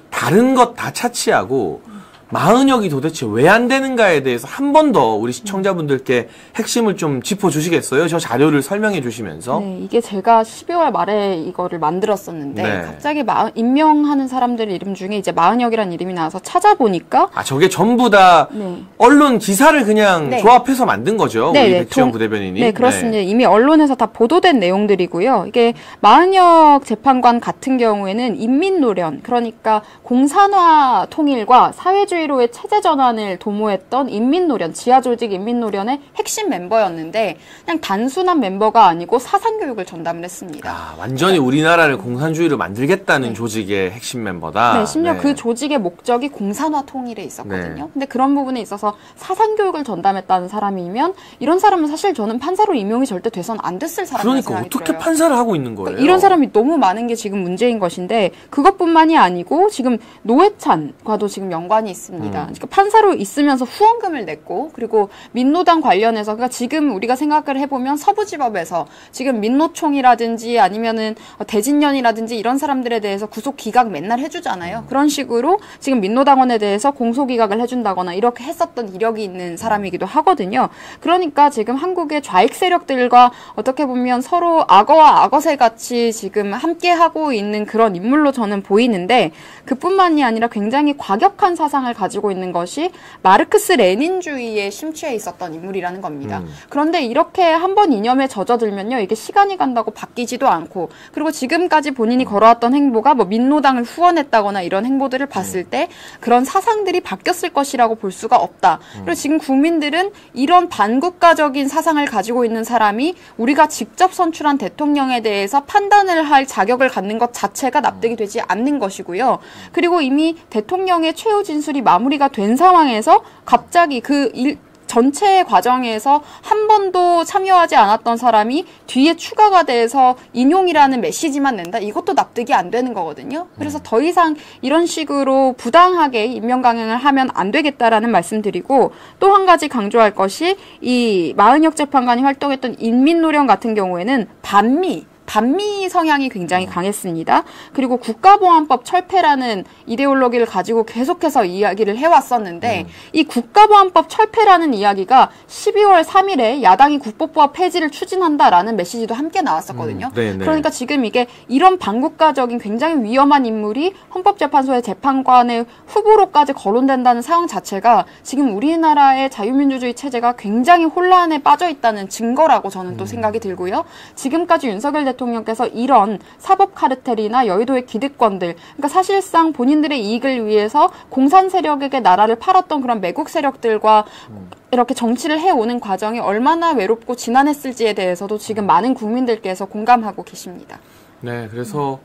다른 것 다 차치하고 마은혁이 도대체 왜 안 되는가에 대해서 한 번 더 우리 시청자분들께 핵심을 좀 짚어주시겠어요? 저 자료를 설명해 주시면서. 네, 이게 제가 12월 말에 이거를 만들었었는데 네. 갑자기 임명하는 사람들 이름 중에 이제 마은혁이라는 이름이 나와서 찾아보니까 저게 전부 다 네. 언론 기사를 그냥 네. 조합해서 만든 거죠. 네, 우리 네, 백지원 부대변인이. 네, 그렇습니다. 네. 이미 언론에서 다 보도된 내용들이고요. 이게 마은혁 재판관 같은 경우에는 인민노련, 그러니까 공산화 통일과 사회주의로의 체제 전환을 도모했던 인민노련, 지하조직 인민노련의 핵심 멤버였는데 그냥 단순한 멤버가 아니고 사상교육을 전담을 했습니다. 완전히 우리나라를 공산주의로 만들겠다는 조직의 핵심 멤버다. 네, 심지어 그 조직의 목적이 공산화 통일에 있었거든요. 네. 근데 그런 부분에 있어서 사상교육을 전담했다는 사람이면 이런 사람은 사실 저는 판사로 임용이 절대 돼선 안 됐을 사람이라고 그러니까 생각이 어떻게 들어요. 판사를 하고 있는 거예요? 그러니까 이런 사람이 너무 많은 게 지금 문제인 것인데 그것뿐만이 아니고 지금 노회찬과도 지금 연관이 있습니다. 그러니까 판사로 있으면서 후원금을 냈고 그리고 민노당 관련해서 그러니까 지금 우리가 생각을 해보면 서부지법에서 지금 민노총이라든지 아니면은 대진년이라든지 이런 사람들에 대해서 구속 기각 맨날 해주잖아요. 그런 식으로 지금 민노당원에 대해서 공소 기각을 해준다거나 이렇게 했었던 이력이 있는 사람이기도 하거든요. 그러니까 지금 한국의 좌익 세력들과 어떻게 보면 서로 악어와 악어새 같이 지금 함께 하고 있는 그런 인물로 저는 보이는데 그뿐만이 아니라 굉장히 과격한 사상을 가지고 있는 것이 마르크스 레닌주의에 심취해 있었던 인물이라는 겁니다. 그런데 이렇게 한번 이념에 젖어들면요, 이게 시간이 간다고 바뀌지도 않고, 그리고 지금까지 본인이 걸어왔던 행보가 뭐 민노당을 후원했다거나 이런 행보들을 봤을 때 그런 사상들이 바뀌었을 것이라고 볼 수가 없다. 그리고 지금 국민들은 이런 반국가적인 사상을 가지고 있는 사람이 우리가 직접 선출한 대통령에 대해서 판단을 할 자격을 갖는 것 자체가 납득이 되지 않는 것이고요. 그리고 이미 대통령의 최후 진술이 마무리가 된 상황에서 갑자기 전체 과정에서 한 번도 참여하지 않았던 사람이 뒤에 추가가 돼서 인용이라는 메시지만 낸다? 이것도 납득이 안 되는 거거든요. 그래서 더 이상 이런 식으로 부당하게 임명 강행을 하면 안 되겠다라는 말씀드리고, 또 한 가지 강조할 것이 이 마은혁 재판관이 활동했던 인민노련 같은 경우에는 반미 성향이 굉장히 강했습니다. 그리고 국가보안법 철폐라는 이데올로기를 가지고 계속해서 이야기를 해왔었는데 이 국가보안법 철폐라는 이야기가 12월 3일에 야당이 국보법 폐지를 추진한다라는 메시지도 함께 나왔었거든요. 그러니까 지금 이게 이런 반국가적인 굉장히 위험한 인물이 헌법재판소의 재판관의 후보로까지 거론된다는 상황 자체가 지금 우리나라의 자유민주주의 체제가 굉장히 혼란에 빠져 있다는 증거라고 저는 또 생각이 들고요. 지금까지 윤석열 대통령께서 이런 사법 카르텔이나 여의도의 기득권들, 그러니까 사실상 본인들의 이익을 위해서 공산 세력에게 나라를 팔았던 그런 매국 세력들과 이렇게 정치를 해오는 과정이 얼마나 외롭고 지난했을지에 대해서도 지금 많은 국민들께서 공감하고 계십니다. 네, 그래서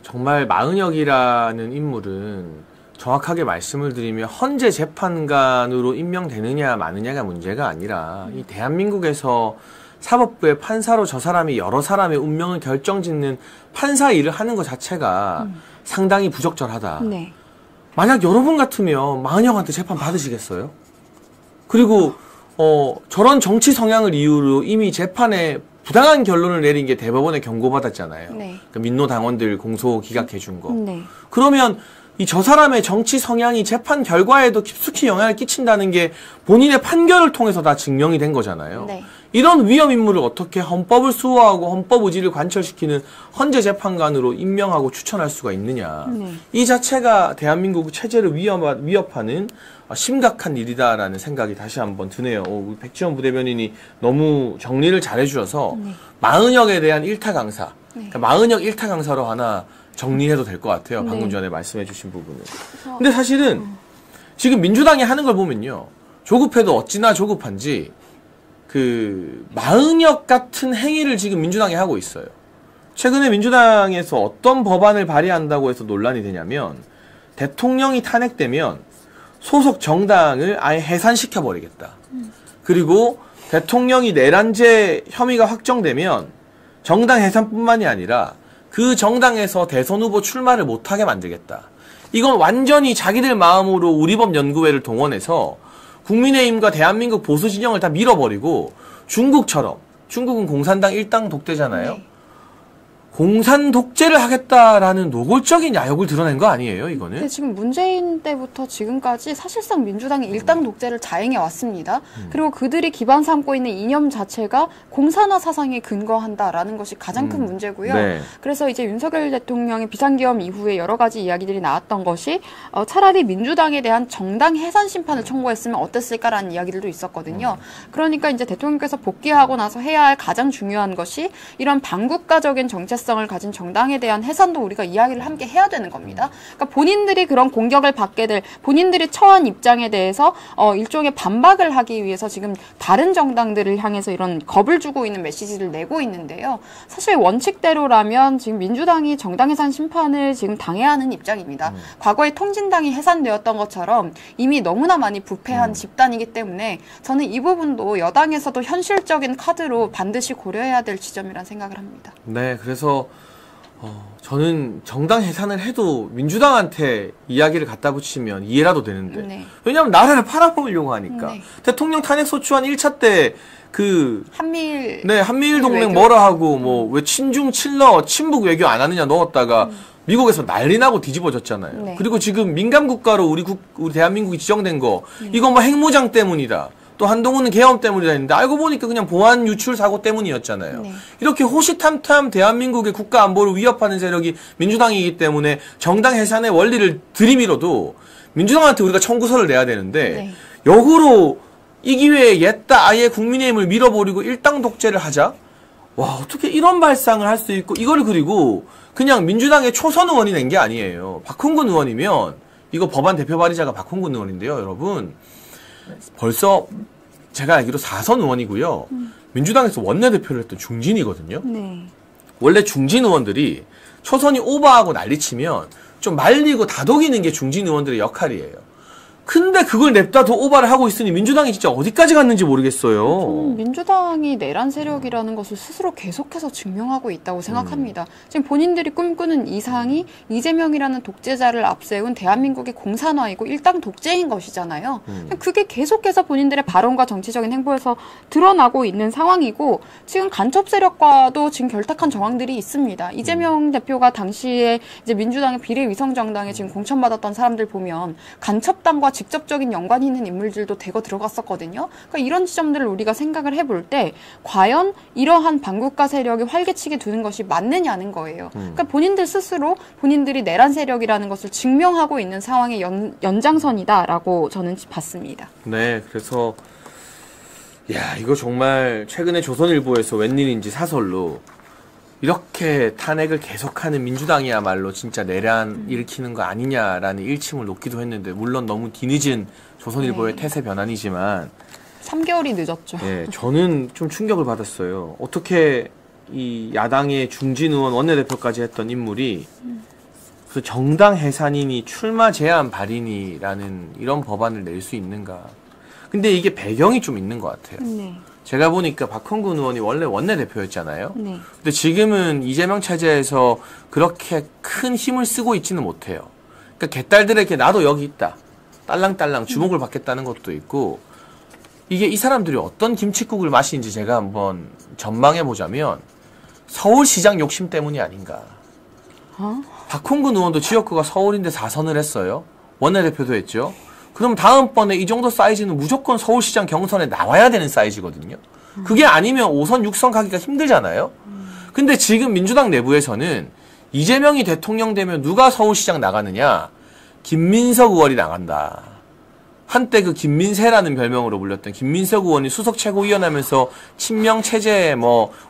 정말 마은혁이라는 인물은 정확하게 말씀을 드리면 헌재 재판관으로 임명되느냐 마느냐가 문제가 아니라 이 대한민국에서 사법부의 판사로 저 사람이 여러 사람의 운명을 결정짓는 판사 일을 하는 것 자체가 상당히 부적절하다. 네. 만약 여러분 같으면 마은혁한테 재판 받으시겠어요? 그리고 저런 정치 성향을 이유로 이미 재판에 부당한 결론을 내린 게 대법원에 경고받았잖아요. 네. 그러니까 민노 당원들 공소 기각해 준 거. 네. 그러면 저 사람의 정치 성향이 재판 결과에도 깊숙이 영향을 끼친다는 게 본인의 판결을 통해서 다 증명이 된 거잖아요. 네. 이런 위험 인물을 어떻게 헌법을 수호하고 헌법 의지를 관철시키는 헌재 재판관으로 임명하고 추천할 수가 있느냐. 이 자체가 대한민국 체제를 위협하는 심각한 일이다라는 생각이 다시 한번 드네요. 우리 백지원 부대변인이 너무 정리를 잘 해주셔서 마은혁에 대한 일타 강사, 그러니까 마은혁 일타 강사로 하나 정리해도 될 것 같아요. 방금 전에 말씀해 주신 부분은. 근데 사실은 지금 민주당이 하는 걸 보면요. 조급해도 어찌나 조급한지 마은혁 같은 행위를 지금 민주당이 하고 있어요. 최근에 민주당에서 어떤 법안을 발의한다고 해서 논란이 되냐면 대통령이 탄핵되면 소속 정당을 아예 해산시켜버리겠다. 그리고 대통령이 내란죄 혐의가 확정되면 정당 해산뿐만이 아니라 그 정당에서 대선 후보 출마를 못하게 만들겠다. 이건 완전히 자기들 마음으로 우리법연구회를 동원해서 국민의힘과 대한민국 보수 진영을 다 밀어버리고 중국처럼, 중국은 공산당 일당 독재잖아요. 네. 공산 독재를 하겠다라는 노골적인 야욕을 드러낸 거 아니에요, 이거는? 근데 지금 문재인 때부터 지금까지 사실상 민주당이 일당 독재를 자행해 왔습니다. 그리고 그들이 기반 삼고 있는 이념 자체가 공산화 사상에 근거한다라는 것이 가장 큰 문제고요. 네. 그래서 이제 윤석열 대통령의 비상계엄 이후에 여러 가지 이야기들이 나왔던 것이 차라리 민주당에 대한 정당 해산 심판을 청구했으면 어땠을까라는 이야기들도 있었거든요. 그러니까 이제 대통령께서 복귀하고 나서 해야 할 가장 중요한 것이 이런 반국가적인 정체성을 가진 정당에 대한 해산도 우리가 이야기를 함께 해야 되는 겁니다. 그러니까 본인들이 그런 공격을 받게 될 본인들이 처한 입장에 대해서 일종의 반박을 하기 위해서 지금 다른 정당들을 향해서 이런 겁을 주고 있는 메시지를 내고 있는데요. 사실 원칙대로라면 지금 민주당이 정당 해산 심판을 지금 당해야 하는 입장입니다. 과거에 통진당이 해산되었던 것처럼 이미 너무나 많이 부패한 집단이기 때문에 저는 이 부분도 여당에서도 현실적인 카드로 반드시 고려해야 될 지점이라는 생각을 합니다. 네, 그래서 저는 정당 해산을 해도 민주당한테 이야기를 갖다 붙이면 이해라도 되는데 네. 왜냐하면 나라를 팔아먹으려고 하니까 네. 대통령 탄핵소추안 1차 때 한미일 동맹 외교. 뭐라 하고 뭐 왜 친중 칠러 친북 외교 안 하느냐 넣었다가 미국에서 난리 나고 뒤집어졌잖아요. 네. 그리고 지금 민감 국가로 우리 대한민국이 지정된 거 이거 뭐 핵무장 때문이다. 또 한동훈은 계엄 때문이다 했는데 알고 보니까 그냥 보안 유출 사고 때문이었잖아요. 네. 이렇게 호시탐탐 대한민국의 국가 안보를 위협하는 세력이 민주당이기 때문에 정당 해산의 원리를 들이밀어도 민주당한테 우리가 청구서를 내야 되는데 네. 역으로 이 기회에 옛다 아예 국민의힘을 밀어버리고 일당 독재를 하자? 와, 어떻게 이런 발상을 할 수 있고 이거를 그리고 그냥 민주당의 초선 의원이 낸 게 아니에요. 박홍근 의원이면 이거 법안 대표 발의자가 박홍근 의원인데요, 여러분. 벌써 제가 알기로 4선 의원이고요. 민주당에서 원내대표를 했던 중진이거든요. 네. 원래 중진 의원들이 초선이 오버하고 난리치면 좀 말리고 다독이는 게 중진 의원들의 역할이에요. 근데 그걸 냅다도 오바를 하고 있으니 민주당이 진짜 어디까지 갔는지 모르겠어요. 민주당이 내란 세력이라는 것을 스스로 계속해서 증명하고 있다고 생각합니다. 지금 본인들이 꿈꾸는 이상이 이재명이라는 독재자를 앞세운 대한민국의 공산화이고 일당 독재인 것이잖아요. 그게 계속해서 본인들의 발언과 정치적인 행보에서 드러나고 있는 상황이고 지금 간첩 세력과도 지금 결탁한 정황들이 있습니다. 이재명 대표가 당시에 이제 민주당의 비례위성정당에 지금 공천받았던 사람들 보면 간첩당과 직접적인 연관이 있는 인물들도 대거 들어갔었거든요. 그러니까 이런 지점들을 우리가 생각을 해볼 때 과연 이러한 반국가 세력이 활개치게 두는 것이 맞느냐는 거예요. 그러니까 본인들 스스로 본인들이 내란 세력이라는 것을 증명하고 있는 상황의 연장선이다라고 저는 봤습니다. 네, 그래서 이거 정말 최근에 조선일보에서 웬일인지 사설로 이렇게 탄핵을 계속하는 민주당이야말로 진짜 내란 일으키는 거 아니냐라는 일침을 놓기도 했는데 물론 너무 뒤늦은 조선일보의 태세 변환이지만 3개월이 늦었죠. 네, 저는 좀 충격을 받았어요. 어떻게 이 야당의 중진 의원 원내대표까지 했던 인물이 그 정당 해산이니 출마 제한 발의니라는 이런 법안을 낼 수 있는가. 근데 이게 배경이 좀 있는 것 같아요. 네. 제가 보니까 박홍근 의원이 원래 원내대표였잖아요. 네. 근데 지금은 이재명 체제에서 그렇게 큰 힘을 쓰고 있지는 못해요. 그러니까 개딸들에게 나도 여기 있다. 딸랑딸랑 주목을 받겠다는 것도 있고 이게 이 사람들이 어떤 김칫국을 마시는지 제가 한번 전망해 보자면 서울시장 욕심 때문이 아닌가. 박홍근 의원도 지역구가 서울인데 4선을 했어요. 원내대표도 했죠. 그럼 다음번에 이 정도 사이즈는 무조건 서울시장 경선에 나와야 되는 사이즈거든요. 그게 아니면 5선, 6선 가기가 힘들잖아요. 근데 지금 민주당 내부에서는 이재명이 대통령 되면 누가 서울시장 나가느냐? 김민석 의원이 나간다. 한때 그 김민세라는 별명으로 불렸던 김민석 의원이 수석 최고위원하면서 친명 체제의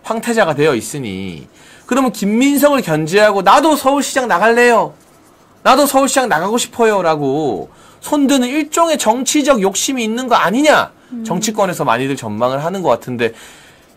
황태자가 되어 있으니 그러면 김민석을 견제하고 나도 서울시장 나갈래요. 나도 서울시장 나가고 싶어요. 라고 손드는 일종의 정치적 욕심이 있는 거 아니냐. 정치권에서 많이들 전망을 하는 것 같은데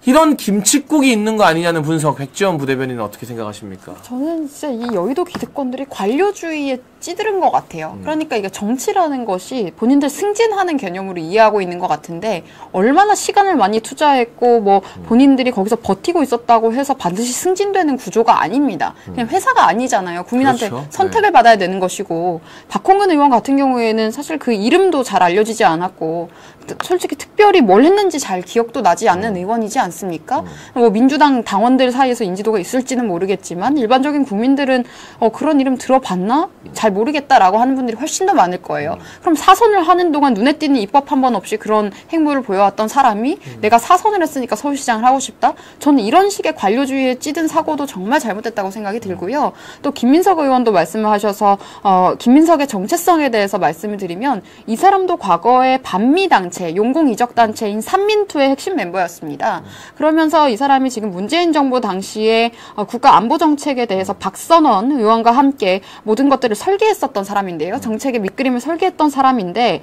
이런 김칫국이 있는 거 아니냐는 분석, 백지원 부대변인은 어떻게 생각하십니까? 저는 진짜 이 여의도 기득권들이 관료주의에 찌들은 것 같아요. 그러니까 이게 정치라는 것이 본인들 승진하는 개념으로 이해하고 있는 것 같은데 얼마나 시간을 많이 투자했고 뭐 본인들이 거기서 버티고 있었다고 해서 반드시 승진되는 구조가 아닙니다. 그냥 회사가 아니잖아요. 국민한테 그렇죠. 선택을 네. 받아야 되는 것이고 박홍근 의원 같은 경우에는 사실 그 이름도 잘 알려지지 않았고 솔직히 특별히 뭘 했는지 잘 기억도 나지 않는 의원이지 않습니까? 뭐 민주당 당원들 사이에서 인지도가 있을지는 모르겠지만 일반적인 국민들은 그런 이름 들어봤나? 잘 모르겠다라고 하는 분들이 훨씬 더 많을 거예요. 그럼 사선을 하는 동안 눈에 띄는 입법 한 번 없이 그런 행보를 보여왔던 사람이 내가 사선을 했으니까 서울시장을 하고 싶다? 저는 이런 식의 관료주의에 찌든 사고도 정말 잘못됐다고 생각이 들고요. 또 김민석 의원도 말씀을 하셔서 김민석의 정체성에 대해서 말씀을 드리면 이 사람도 과거에 반미단체, 용공이적단체인 삼민투의 핵심 멤버였습니다. 그러면서 이 사람이 지금 문재인 정부 당시에 국가안보정책에 대해서 박선원 의원과 함께 모든 것들을 설계했었던 사람인데요. 정책의 밑그림을 설계했던 사람인데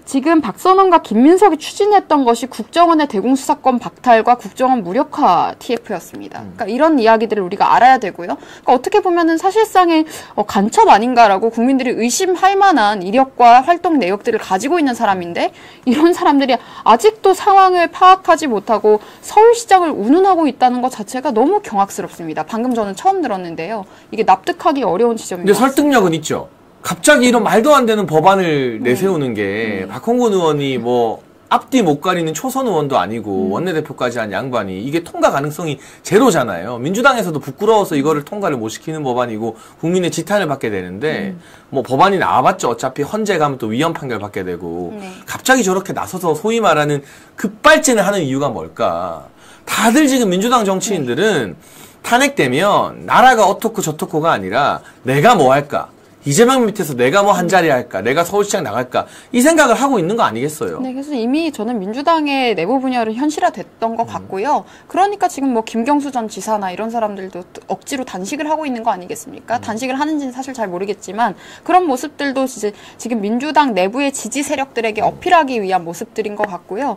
지금 박선원과 김민석이 추진했던 것이 국정원의 대공수사권 박탈과 국정원 무력화 TF였습니다. 그러니까 이런 이야기들을 우리가 알아야 되고요. 그러니까 어떻게 보면은 사실상의 간첩 아닌가라고 국민들이 의심할 만한 이력과 활동 내역들을 가지고 있는 사람인데 이런 사람들이 아직도 상황을 파악하지 못하고 서울시장을 운운하고 있다는 것 자체가 너무 경악스럽습니다. 방금 저는 처음 들었는데요. 이게 납득하기 어려운 지점입니다. 근데 설득력은 있죠. 갑자기 이런 말도 안 되는 법안을 내세우는 게 박홍근 의원이 뭐 앞뒤 못 가리는 초선 의원도 아니고 원내대표까지 한 양반이 이게 통과 가능성이 제로잖아요. 민주당에서도 부끄러워서 이거를 통과를 못 시키는 법안이고 국민의 지탄을 받게 되는데 뭐 법안이 나와봤자 어차피 헌재 가면 또 위헌 판결 받게 되고 갑자기 저렇게 나서서 소위 말하는 급발진을 하는 이유가 뭘까? 다들 지금 민주당 정치인들은 탄핵되면 나라가 어떻고 저떻고가 아니라 내가 뭐 할까? 이재명 밑에서 내가 뭐 한 자리 할까? 내가 서울시장 나갈까? 이 생각을 하고 있는 거 아니겠어요? 네, 그래서 이미 저는 민주당의 내부 분열은 현실화됐던 것 같고요. 그러니까 지금 뭐 김경수 전 지사나 이런 사람들도 억지로 단식을 하고 있는 거 아니겠습니까? 단식을 하는지는 사실 잘 모르겠지만 그런 모습들도 이제 지금 민주당 내부의 지지 세력들에게 어필하기 위한 모습들인 것 같고요.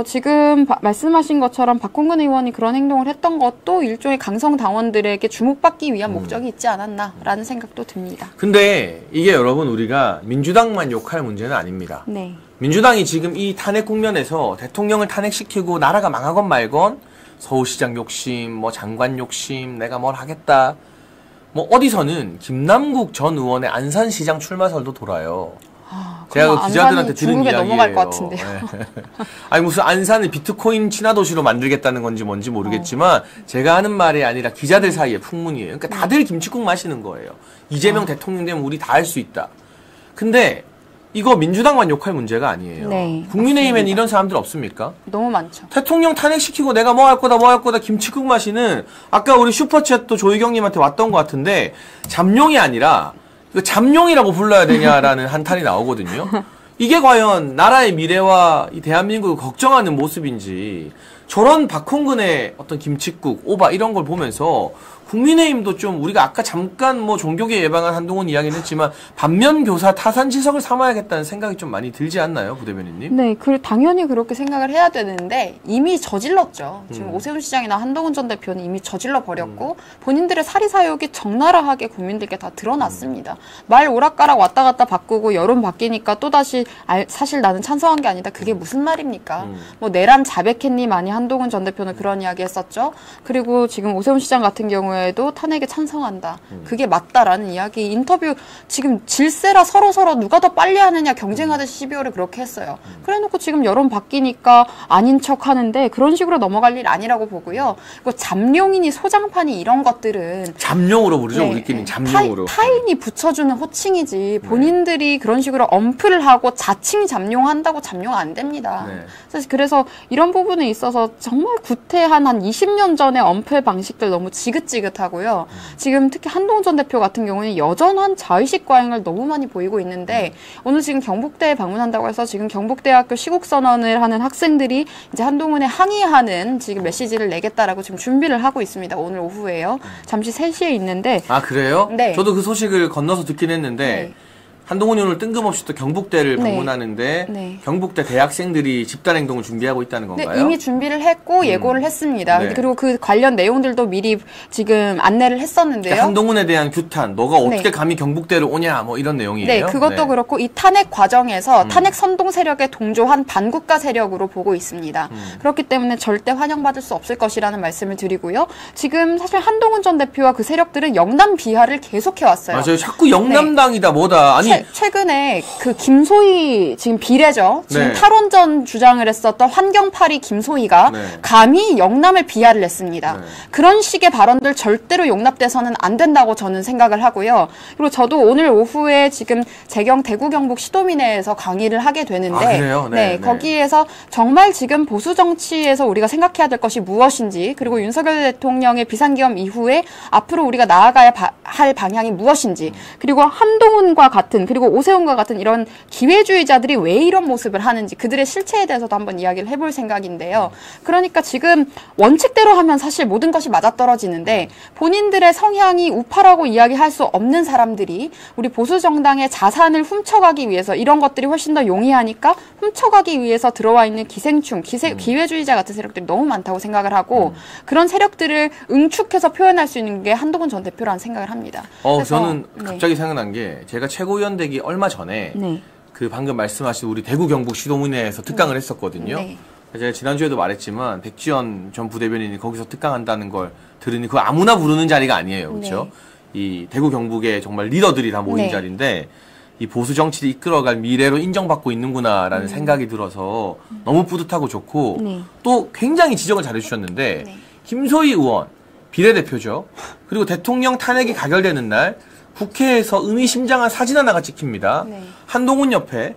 지금 말씀하신 것처럼 박홍근 의원이 그런 행동을 했던 것도 일종의 강성 당원들에게 주목받기 위한 목적이 있지 않았나라는 생각도 듭니다. 근데 이게 여러분 우리가 민주당만 욕할 문제는 아닙니다. 네. 민주당이 지금 이 탄핵 국면에서 대통령을 탄핵시키고 나라가 망하건 말건 서울시장 욕심, 뭐 장관 욕심, 내가 뭘 하겠다. 뭐 어디서는 김남국 전 의원의 안산시장 출마설도 돌아요. 제가 그 기자들한테 들은 이야기예요. 넘어갈 것 같은데요. 네. 아니 무슨 안산을 비트코인 친화도시로 만들겠다는 건지 뭔지 모르겠지만 제가 하는 말이 아니라 기자들 사이의 풍문이에요. 그러니까 다들 김칫국 마시는 거예요. 이재명 대통령 되면 우리 다 할 수 있다. 근데 이거 민주당만 욕할 문제가 아니에요. 네, 국민의힘에는 이런 사람들 없습니까? 너무 많죠. 대통령 탄핵시키고 내가 뭐 할 거다 김칫국 마시는 아까 우리 슈퍼챗도 조희경님한테 왔던 것 같은데 잠룡이 아니라 이거 잠룡이라고 불러야 되냐라는 한탄이 나오거든요. 이게 과연 나라의 미래와 이 대한민국을 걱정하는 모습인지 저런 박홍근의 어떤 김칫국, 오바 이런 걸 보면서 국민의힘도 좀 우리가 아까 잠깐 뭐 종교계 예방한 한동훈 이야기는 했지만 반면교사 타산지석을 삼아야겠다는 생각이 좀 많이 들지 않나요, 부대변인님? 네, 당연히 그렇게 생각을 해야 되는데 이미 저질렀죠. 지금 오세훈 시장이나 한동훈 전 대표는 이미 저질러 버렸고 본인들의 사리사욕이 적나라하게 국민들께 다 드러났습니다. 말 오락가락 왔다 갔다 바꾸고 여론 바뀌니까 또다시 사실 나는 찬성한 게 아니다. 그게 무슨 말입니까? 뭐 내란 자백했니 많이 한동훈 전 대표는 그런 이야기 했었죠. 그리고 지금 오세훈 시장 같은 경우에도 탄핵에 찬성한다. 그게 맞다라는 이야기. 인터뷰 지금 질세라 서로 누가 더 빨리 하느냐 경쟁하듯이 12월에 그렇게 했어요. 그래놓고 지금 여론 바뀌니까 아닌 척 하는데 그런 식으로 넘어갈 일 아니라고 보고요. 잠룡이니 소장판이 이런 것들은 잠룡으로 부르죠. 네, 우리끼리는 잠룡으로. 타인이 붙여주는 호칭이지 본인들이 그런 식으로 엄플을 하고 자칭 잠룡한다고 잠룡 안 됩니다. 네. 그래서 이런 부분에 있어서 정말 구태한 한 20년 전의 엄플 방식들 너무 지긋지긋하고요. 지금 특히 한동훈 전 대표 같은 경우는 여전한 자의식 과잉을 너무 많이 보이고 있는데 오늘 지금 경북대에 방문한다고 해서 지금 경북대학교 시국선언을 하는 학생들이 이제 한동훈에 항의하는 지금 메시지를 내겠다라고 지금 준비를 하고 있습니다. 오늘 오후에요. 잠시 3시에 있는데. 아, 그래요? 네. 저도 그 소식을 건너서 듣긴 했는데 한동훈 의원을 뜬금없이 또 경북대를 네. 방문하는데 네. 경북대 대학생들이 집단행동을 준비하고 있다는 건가요? 네, 이미 준비를 했고 예고를 했습니다. 네. 그리고 그 관련 내용들도 미리 지금 안내를 했었는데요. 그러니까 한동훈에 대한 규탄, 너가 어떻게 네. 감히 경북대를 오냐, 뭐 이런 내용이에요. 네, 그것도 그렇고 이 탄핵 과정에서 탄핵 선동 세력에 동조한 반국가 세력으로 보고 있습니다. 그렇기 때문에 절대 환영받을 수 없을 것이라는 말씀을 드리고요. 지금 사실 한동훈 전 대표와 그 세력들은 영남 비하를 계속해 왔어요. 맞아요. 자꾸 영남당이다 뭐다. 아니 최근에 그 김소희 지금 비례죠. 지금 네. 탈원전 주장을 했었던 환경파리 김소희가 네. 감히 영남을 비하를 했습니다. 네. 그런 식의 발언들 절대로 용납돼서는 안 된다고 저는 생각을 하고요. 그리고 저도 오늘 오후에 지금 재경 대구 경북 시도민회에서 강의를 하게 되는데 아, 그래요? 네, 네. 거기에서 정말 지금 보수 정치에서 우리가 생각해야 될 것이 무엇인지 그리고 윤석열 대통령의 비상계엄 이후에 앞으로 우리가 나아가야 할 방향이 무엇인지 그리고 한동훈과 같은 그리고 오세훈과 같은 이런 기회주의자들이 왜 이런 모습을 하는지 그들의 실체에 대해서도 한번 이야기를 해볼 생각인데요. 그러니까 지금 원칙대로 하면 사실 모든 것이 맞아떨어지는데 본인들의 성향이 우파라고 이야기할 수 없는 사람들이 우리 보수 정당의 자산을 훔쳐가기 위해서 이런 것들이 훨씬 더 용이하니까 훔쳐가기 위해서 들어와 있는 기생충, 기회주의자 같은 세력들이 너무 많다고 생각을 하고 그런 세력들을 응축해서 표현할 수 있는 게 한동훈 전 대표라는 생각을 합니다. 그래서, 저는 갑자기 생각난 게 제가 최고위원 되기 얼마 전에 그 방금 말씀하신 우리 대구 경북 시도민회에서 특강을 했었거든요. 네. 제가 지난주에도 말했지만 백지원 전 부대변인이 거기서 특강한다는 걸 들으니 그거 아무나 부르는 자리가 아니에요. 그렇죠? 이 대구 경북의 정말 리더들이 다 모인 자리인데 이 보수 정치를 이끌어갈 미래로 인정받고 있는구나라는 생각이 들어서 너무 뿌듯하고 좋고 또 굉장히 지적을 잘해주셨는데 김소희 의원 비례대표죠. 그리고 대통령 탄핵이 가결되는 날 국회에서 의미심장한 사진 하나가 찍힙니다. 한동훈 옆에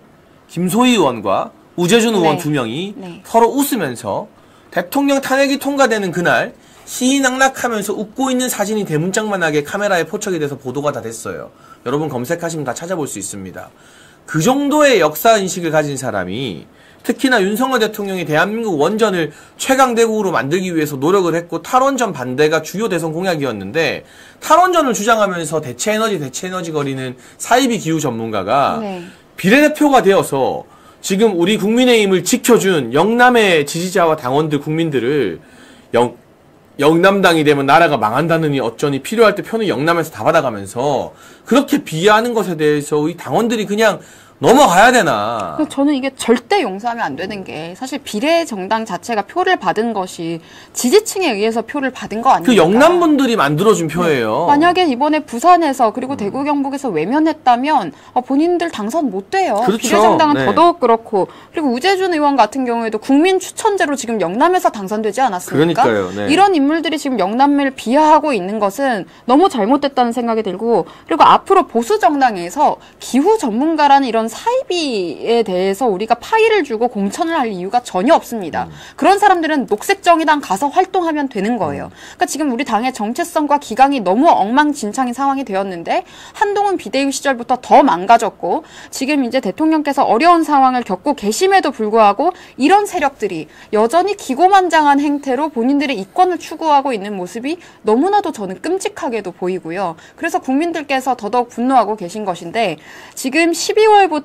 김소희 의원과 우재준 의원 두 명이 서로 웃으면서 대통령 탄핵이 통과되는 그날 시의낙낙하면서 웃고 있는 사진이 대문짝만하게 카메라에 포착이 돼서 보도가 다 됐어요. 여러분 검색하시면 다 찾아볼 수 있습니다. 그 정도의 역사인식을 가진 사람이 특히나 윤석열 대통령이 대한민국 원전을 최강대국으로 만들기 위해서 노력을 했고 탈원전 반대가 주요 대선 공약이었는데 탈원전을 주장하면서 대체에너지 거리는 사이비 기후 전문가가 비례대표가 되어서 지금 우리 국민의힘을 지켜준 영남의 지지자와 당원들 국민들을 영남당이 되면 나라가 망한다느니 어쩌니 필요할 때 표는 영남에서 다 받아가면서 그렇게 비하하는 것에 대해서 이 당원들이 그냥 넘어가야 되나. 저는 이게 절대 용서하면 안 되는 게 사실 비례 정당 자체가 표를 받은 것이 지지층에 의해서 표를 받은 거 아닙니까? 그 영남분들이 만들어준 표예요. 만약에 이번에 부산에서 그리고 대구 경북에서 외면했다면 본인들 당선 못 돼요. 그렇죠. 비례 정당은 더더욱 그렇고 그리고 우재준 의원 같은 경우에도 국민 추천제로 지금 영남에서 당선되지 않았습니까? 그러니까요. 이런 인물들이 지금 영남을 비하하고 있는 것은 너무 잘못됐다는 생각이 들고 그리고 앞으로 보수 정당에서 기후 전문가라는 이런 사이비에 대해서 우리가 파일을 주고 공천을 할 이유가 전혀 없습니다. 그런 사람들은 녹색정의당 가서 활동하면 되는 거예요. 그러니까 지금 우리 당의 정체성과 기강이 너무 엉망진창인 상황이 되었는데 한동훈 비대위 시절부터 더 망가졌고 지금 이제 대통령께서 어려운 상황을 겪고 계심에도 불구하고 이런 세력들이 여전히 기고만장한 행태로 본인들의 이권을 추구하고 있는 모습이 너무나도 저는 끔찍하게도 보이고요. 그래서 국민들께서 더더욱 분노하고 계신 것인데 지금 12월부터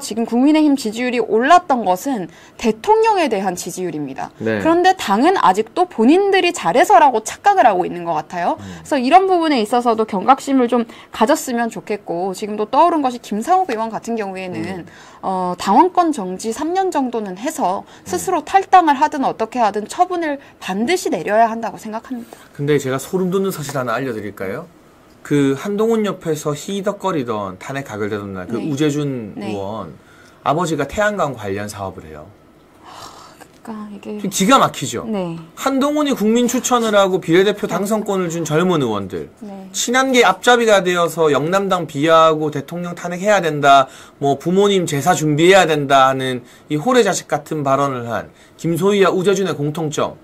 지금 국민의힘 지지율이 올랐던 것은 대통령에 대한 지지율입니다. 그런데 당은 아직도 본인들이 잘해서라고 착각을 하고 있는 것 같아요. 그래서 이런 부분에 있어서도 경각심을 좀 가졌으면 좋겠고 지금도 떠오른 것이 김상욱 의원 같은 경우에는 당원권 정지 3년 정도는 해서 스스로 탈당을 하든 어떻게 하든 처분을 반드시 내려야 한다고 생각합니다. 근데 제가 소름 돋는 사실 하나 알려드릴까요? 그 한동훈 옆에서 희덕거리던 탄핵 가결되던 날 그 우재준 의원 아버지가 태양광 관련 사업을 해요. 그러니까 이게 기가 막히죠. 한동훈이 국민 추천을 하고 비례대표 당선권을 준 젊은 의원들, 친한계 앞잡이가 되어서 영남당 비하하고 대통령 탄핵해야 된다, 뭐 부모님 제사 준비해야 된다 하는 이 호래자식 같은 발언을 한 김소희와 우재준의 공통점,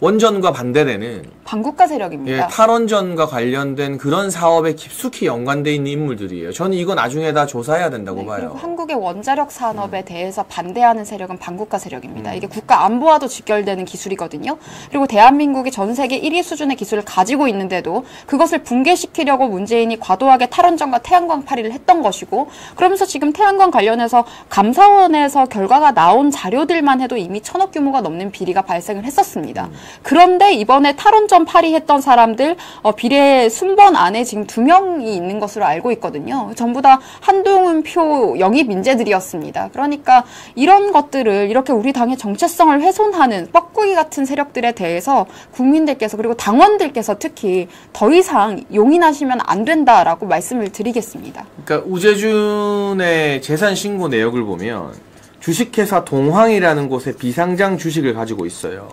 원전과 반대되는 반국가 세력입니다. 예, 탈원전과 관련된 그런 사업에 깊숙이 연관돼 있는 인물들이에요. 저는 이거 나중에 다 조사해야 된다고 네, 봐요. 그리고 한국의 원자력 산업에 대해서 반대하는 세력은 반국가 세력입니다. 이게 국가 안보와도 직결되는 기술이거든요. 그리고 대한민국이 전 세계 1위 수준의 기술을 가지고 있는데도 그것을 붕괴시키려고 문재인이 과도하게 탈원전과 태양광 파리를 했던 것이고, 그러면서 지금 태양광 관련해서 감사원에서 결과가 나온 자료들만 해도 이미 1,000억 규모가 넘는 비리가 발생을 했었습니다. 그런데 이번에 탈원전 파리했던 사람들 비례 순번 안에 지금 2명이 있는 것으로 알고 있거든요. 전부 다 한동훈 표 영입 인재들이었습니다. 그러니까 이런 것들을 이렇게 우리 당의 정체성을 훼손하는 뻐꾸기 같은 세력들에 대해서 국민들께서 그리고 당원들께서 특히 더 이상 용인하시면 안 된다라고 말씀을 드리겠습니다. 그러니까 우재준의 재산 신고 내역을 보면 주식회사 동황이라는 곳에 비상장 주식을 가지고 있어요.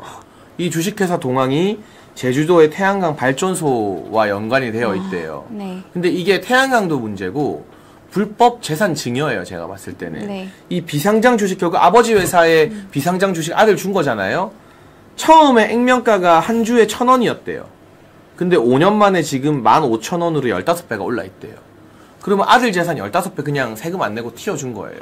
이 주식회사 동황이 제주도의 태양광 발전소와 연관이 되어 있대요. 네. 근데 이게 태양광도 문제고 불법 재산 증여예요. 제가 봤을 때는. 네. 이 비상장 주식 결국 아버지 회사에 비상장 주식 아들 준 거잖아요. 처음에 액면가가 한 주에 1,000원이었대요. 근데 5년 만에 지금 15,000원으로 15배가 올라 있대요. 그러면 아들 재산 15배 그냥 세금 안 내고 튀어준 거예요.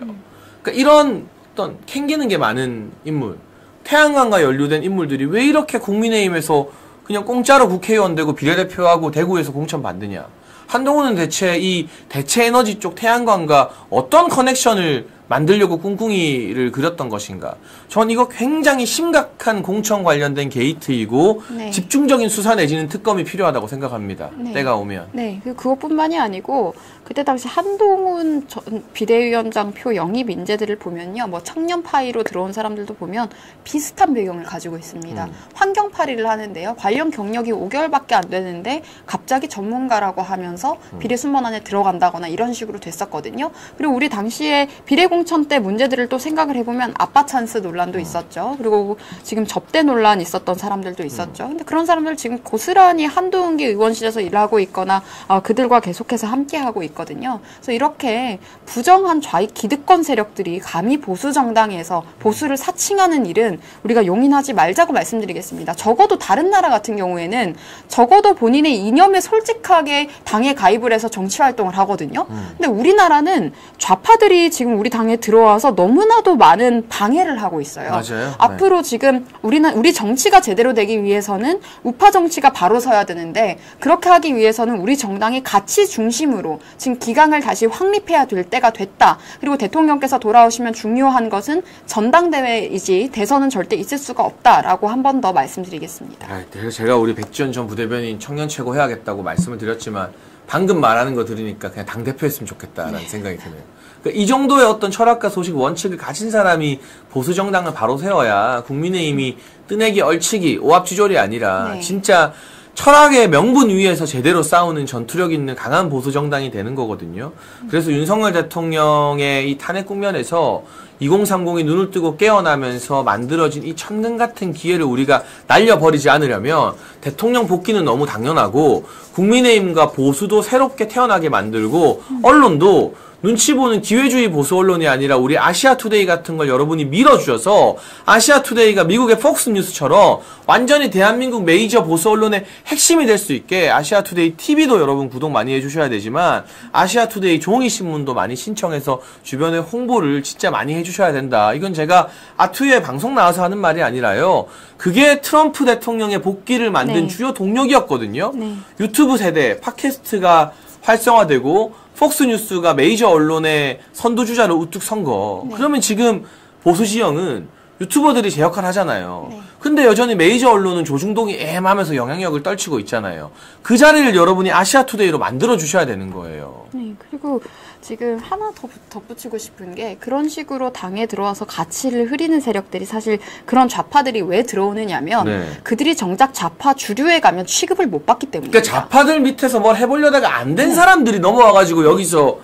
그러니까 이런 어떤 캥기는 게 많은 인물, 태양광과 연루된 인물들이 왜 이렇게 국민의힘에서 그냥 공짜로 국회의원 되고 비례대표하고 대구에서 공천 받느냐. 한동훈은 대체 이 대체 에너지 쪽 태양광과 어떤 커넥션을 만들려고 꿍꿍이를 그렸던 것인가. 전 이거 굉장히 심각한 공천 관련된 게이트이고 네. 집중적인 수사 내지는 특검이 필요하다고 생각합니다. 네. 때가 오면. 네, 그것뿐만이 아니고 그때 당시 한동훈 전 비대위원장 표 영입 인재들을 보면요, 뭐 청년 파이로 들어온 사람들도 보면 비슷한 배경을 가지고 있습니다. 환경 파리를 하는데요, 관련 경력이 5개월밖에 안 되는데 갑자기 전문가라고 하면서 비례 순번 안에 들어간다거나 이런 식으로 됐었거든요. 그리고 우리 당시에 비례 공천 때 문제들을 또 생각을 해보면 아빠 찬스 논란도 있었죠. 그리고 지금 접대 논란 있었던 사람들도 있었죠. 근데 그런 사람들 지금 고스란히 한동훈기 의원실에서 일하고 있거나 그들과 계속해서 함께하고 있거든요. 그래서 이렇게 부정한 좌익 기득권 세력들이 감히 보수 정당에서 보수를 사칭하는 일은 우리가 용인하지 말자고 말씀드리겠습니다. 적어도 다른 나라 같은 경우에는 적어도 본인의 이념에 솔직하게 당에 가입을 해서 정치 활동을 하거든요. 근데 우리나라는 좌파들이 지금 우리 당에 들어와서 너무나도 많은 방해를 하고 있어요. 맞아요. 앞으로 지금 우리 정치가 제대로 되기 위해서는 우파 정치가 바로 서야 되는데, 그렇게 하기 위해서는 우리 정당이 가치 중심으로 지금 기강을 다시 확립해야 될 때가 됐다. 그리고 대통령께서 돌아오시면 중요한 것은 전당대회이지 대선은 절대 있을 수가 없다라고 한 번 더 말씀드리겠습니다. 제가 우리 백지원 전 부대변인 청년 최고 해야겠다고 말씀을 드렸지만 방금 말하는 거 들으니까 그냥 당대표 했으면 좋겠다라는 생각이 드네요. 그러니까 이 정도의 어떤 철학과 소식, 원칙을 가진 사람이 보수정당을 바로 세워야 국민의힘이 뜨내기, 얼치기, 오합지졸이 아니라 네. 진짜 철학의 명분 위에서 제대로 싸우는 전투력 있는 강한 보수정당이 되는 거거든요. 그래서 윤석열 대통령의 이 탄핵 국면에서 2030이 눈을 뜨고 깨어나면서 만들어진 이 천금 같은 기회를 우리가 날려버리지 않으려면 대통령 복귀는 너무 당연하고 국민의힘과 보수도 새롭게 태어나게 만들고 언론도 눈치 보는 기회주의 보수 언론이 아니라 우리 아시아투데이 같은 걸 여러분이 밀어주셔서 아시아투데이가 미국의 폭스뉴스처럼 완전히 대한민국 메이저 보수 언론의 핵심이 될 수 있게 아시아투데이 TV도 여러분 구독 많이 해주셔야 되지만 아시아투데이 종이신문도 많이 신청해서 주변에 홍보를 진짜 많이 해주셔야 된다. 이건 제가 아투의 방송 나와서 하는 말이 아니라요. 그게 트럼프 대통령의 복귀를 만든 네. 주요 동력이었거든요. 네. 유튜브 세대, 팟캐스트가 활성화되고 폭스뉴스가 메이저 언론의 선두주자로 우뚝 선 거. 네. 그러면 지금 보수 지형은 유튜버들이 제 역할 하잖아요. 네. 근데 여전히 메이저 언론은 조중동이 애매하면서 영향력을 떨치고 있잖아요. 그 자리를 여러분이 아시아투데이로 만들어 주셔야 되는 거예요. 네, 그리고 지금 하나 더 덧붙이고 싶은 게, 그런 식으로 당에 들어와서 가치를 흐리는 세력들이 사실 그런 좌파들이 왜 들어오느냐면 네. 그들이 정작 좌파 주류에 가면 취급을 못 받기 때문입니다. 그러니까 좌파들 밑에서 뭘 해보려다가 안 된 사람들이 넘어와가지고 여기서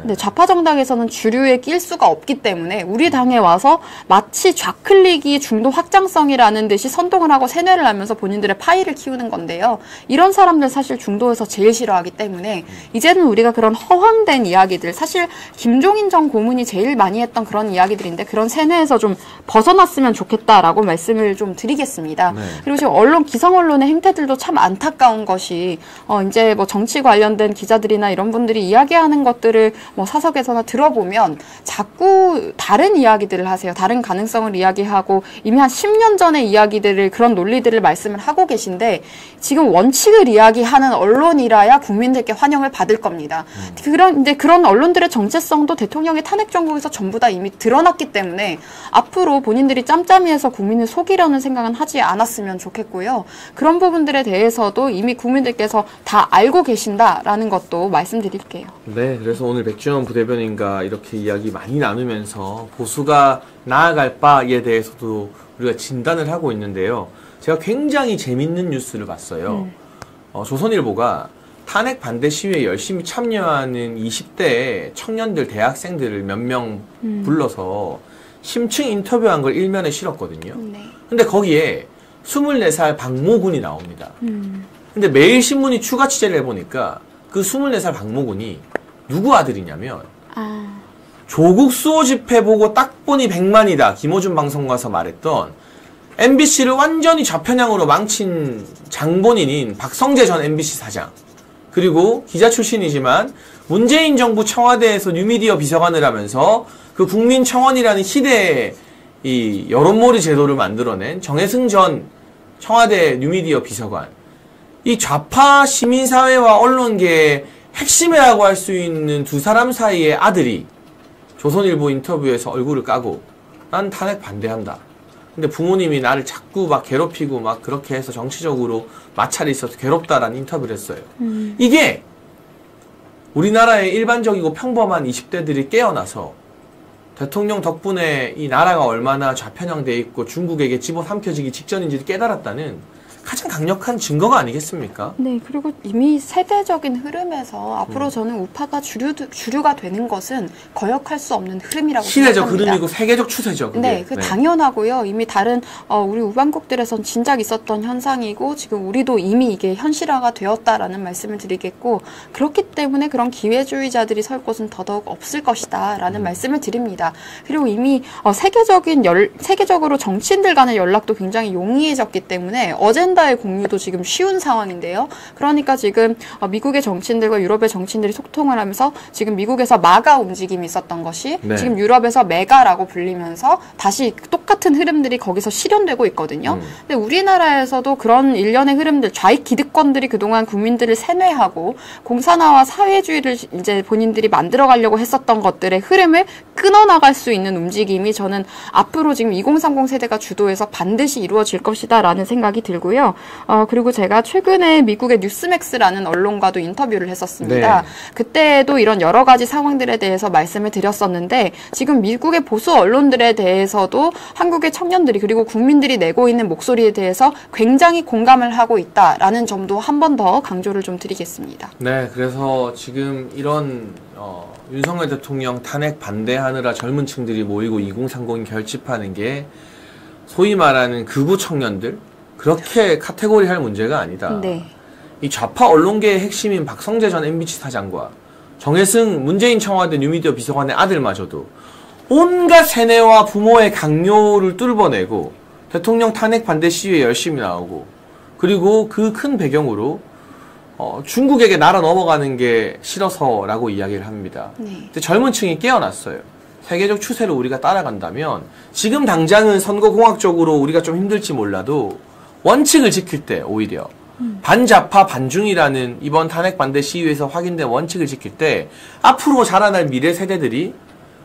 네, 좌파 정당에서는 주류에 낄 수가 없기 때문에 우리 당에 와서 마치 좌클릭이 중도 확장성이라는 듯이 선동을 하고 세뇌를 하면서 본인들의 파이를 키우는 건데요. 이런 사람들 사실 중도에서 제일 싫어하기 때문에 이제는 우리가 그런 허황된 이야기들, 사실 김종인 전 고문이 제일 많이 했던 그런 이야기들인데 그런 세뇌에서 좀 벗어났으면 좋겠다라고 말씀을 좀 드리겠습니다. 네. 그리고 지금 언론, 기성 언론의 행태들도 참 안타까운 것이 이제 뭐 정치 관련된 기자들이나 이런 분들이 이야기하는 것들을 뭐 사석에서나 들어보면 자꾸 다른 이야기들을 하세요. 다른 가능성을 이야기하고 이미 한 10년 전의 이야기들을, 그런 논리들을 말씀을 하고 계신데 지금 원칙을 이야기하는 언론이라야 국민들께 환영을 받을 겁니다. 이제 그런 언론들의 정체성도 대통령의 탄핵 정국에서 전부 다 이미 드러났기 때문에 앞으로 본인들이 짬짬이해서 국민을 속이려는 생각은 하지 않았으면 좋겠고요. 그런 부분들에 대해서도 이미 국민들께서 다 알고 계신다라는 것도 말씀드릴게요. 네, 그래서 오늘 백지원 부대변인과 이렇게 이야기 많이 나누면서 보수가 나아갈 바에 대해서도 우리가 진단을 하고 있는데요. 제가 굉장히 재밌는 뉴스를 봤어요. 조선일보가 탄핵 반대 시위에 열심히 참여하는 20대 청년들, 대학생들을 몇 명 불러서 심층 인터뷰한 걸 일면에 실었거든요. 근데 거기에 24살 박모군이 나옵니다. 근데 매일신문이 추가 취재를 해보니까 그 24살 박모군이 누구 아들이냐면 조국 수호 집회 보고 딱 보니 100만이다. 김어준 방송 가서 말했던 MBC를 완전히 좌편향으로 망친 장본인인 박성재 전 MBC 사장, 그리고 기자 출신이지만 문재인 정부 청와대에서 뉴미디어 비서관을 하면서 그 국민청원이라는 희대의 이 여론몰이 제도를 만들어낸 정혜승 전 청와대 뉴미디어 비서관, 이 좌파 시민사회와 언론계의 핵심이라고 할 수 있는 두 사람 사이의 아들이 조선일보 인터뷰에서 얼굴을 까고 난 탄핵 반대한다. 근데 부모님이 나를 자꾸 막 괴롭히고 막 그렇게 해서 정치적으로 마찰이 있어서 괴롭다라는 인터뷰를 했어요. 이게 우리나라의 일반적이고 평범한 20대들이 깨어나서 대통령 덕분에 이 나라가 얼마나 좌편향돼 있고 중국에게 집어삼켜지기 직전인지를 깨달았다는 가장 강력한 증거가 아니겠습니까? 네, 그리고 이미 세대적인 흐름에서 앞으로 저는 우파가 주류가 되는 것은 거역할 수 없는 흐름이라고 시대적 생각합니다. 흐름이고 세계적 추세죠. 그게. 네, 당연하고요. 이미 다른 우리 우방국들에선 진작 있었던 현상이고 지금 우리도 이미 이게 현실화가 되었다라는 말씀을 드리겠고, 그렇기 때문에 그런 기회주의자들이 설 곳은 더더욱 없을 것이다라는 말씀을 드립니다. 그리고 이미 세계적으로 정치인들 간의 연락도 굉장히 용이해졌기 때문에 어젠다의 공유도 지금 쉬운 상황인데요. 그러니까 지금 미국의 정치인들과 유럽의 정치인들이 소통을 하면서 지금 미국에서 마가 움직임이 있었던 것이 지금 유럽에서 메가라고 불리면서 다시 똑같은 흐름들이 거기서 실현되고 있거든요. 근데 우리나라에서도 그런 일련의 흐름들, 좌익 기득권들이 그동안 국민들을 세뇌하고 공산화와 사회주의를 이제 본인들이 만들어가려고 했었던 것들의 흐름을 끊어나갈 수 있는 움직임이 저는 앞으로 지금 2030 세대가 주도해서 반드시 이루어질 것이다라는 생각이 들고요. 그리고 제가 최근에 미국의 뉴스맥스라는 언론과도 인터뷰를 했었습니다. 네. 그때도 이런 여러 가지 상황들에 대해서 말씀을 드렸었는데 지금 미국의 보수 언론들에 대해서도 한국의 청년들이 그리고 국민들이 내고 있는 목소리에 대해서 굉장히 공감을 하고 있다라는 점도 한 번 더 강조를 좀 드리겠습니다. 네, 그래서 지금 이런 윤석열 대통령 탄핵 반대하느라 젊은 층들이 모이고 2030 결집하는 게 소위 말하는 극우 청년들, 그렇게 카테고리할 문제가 아니다. 네. 이 좌파 언론계의 핵심인 박성재 전 MBC 사장과 정혜승 문재인 청와대 뉴미디어 비서관의 아들마저도 온갖 세뇌와 부모의 강요를 뚫어내고 대통령 탄핵 반대 시위에 열심히 나오고, 그리고 그 큰 배경으로 중국에게 날아 넘어가는 게 싫어서라고 이야기를 합니다. 네. 근데 젊은 층이 깨어났어요. 세계적 추세를 우리가 따라간다면 지금 당장은 선거공학적으로 우리가 좀 힘들지 몰라도 원칙을 지킬 때 오히려 반좌파 반중이라는 이번 탄핵 반대 시위에서 확인된 원칙을 지킬 때 앞으로 자라날 미래 세대들이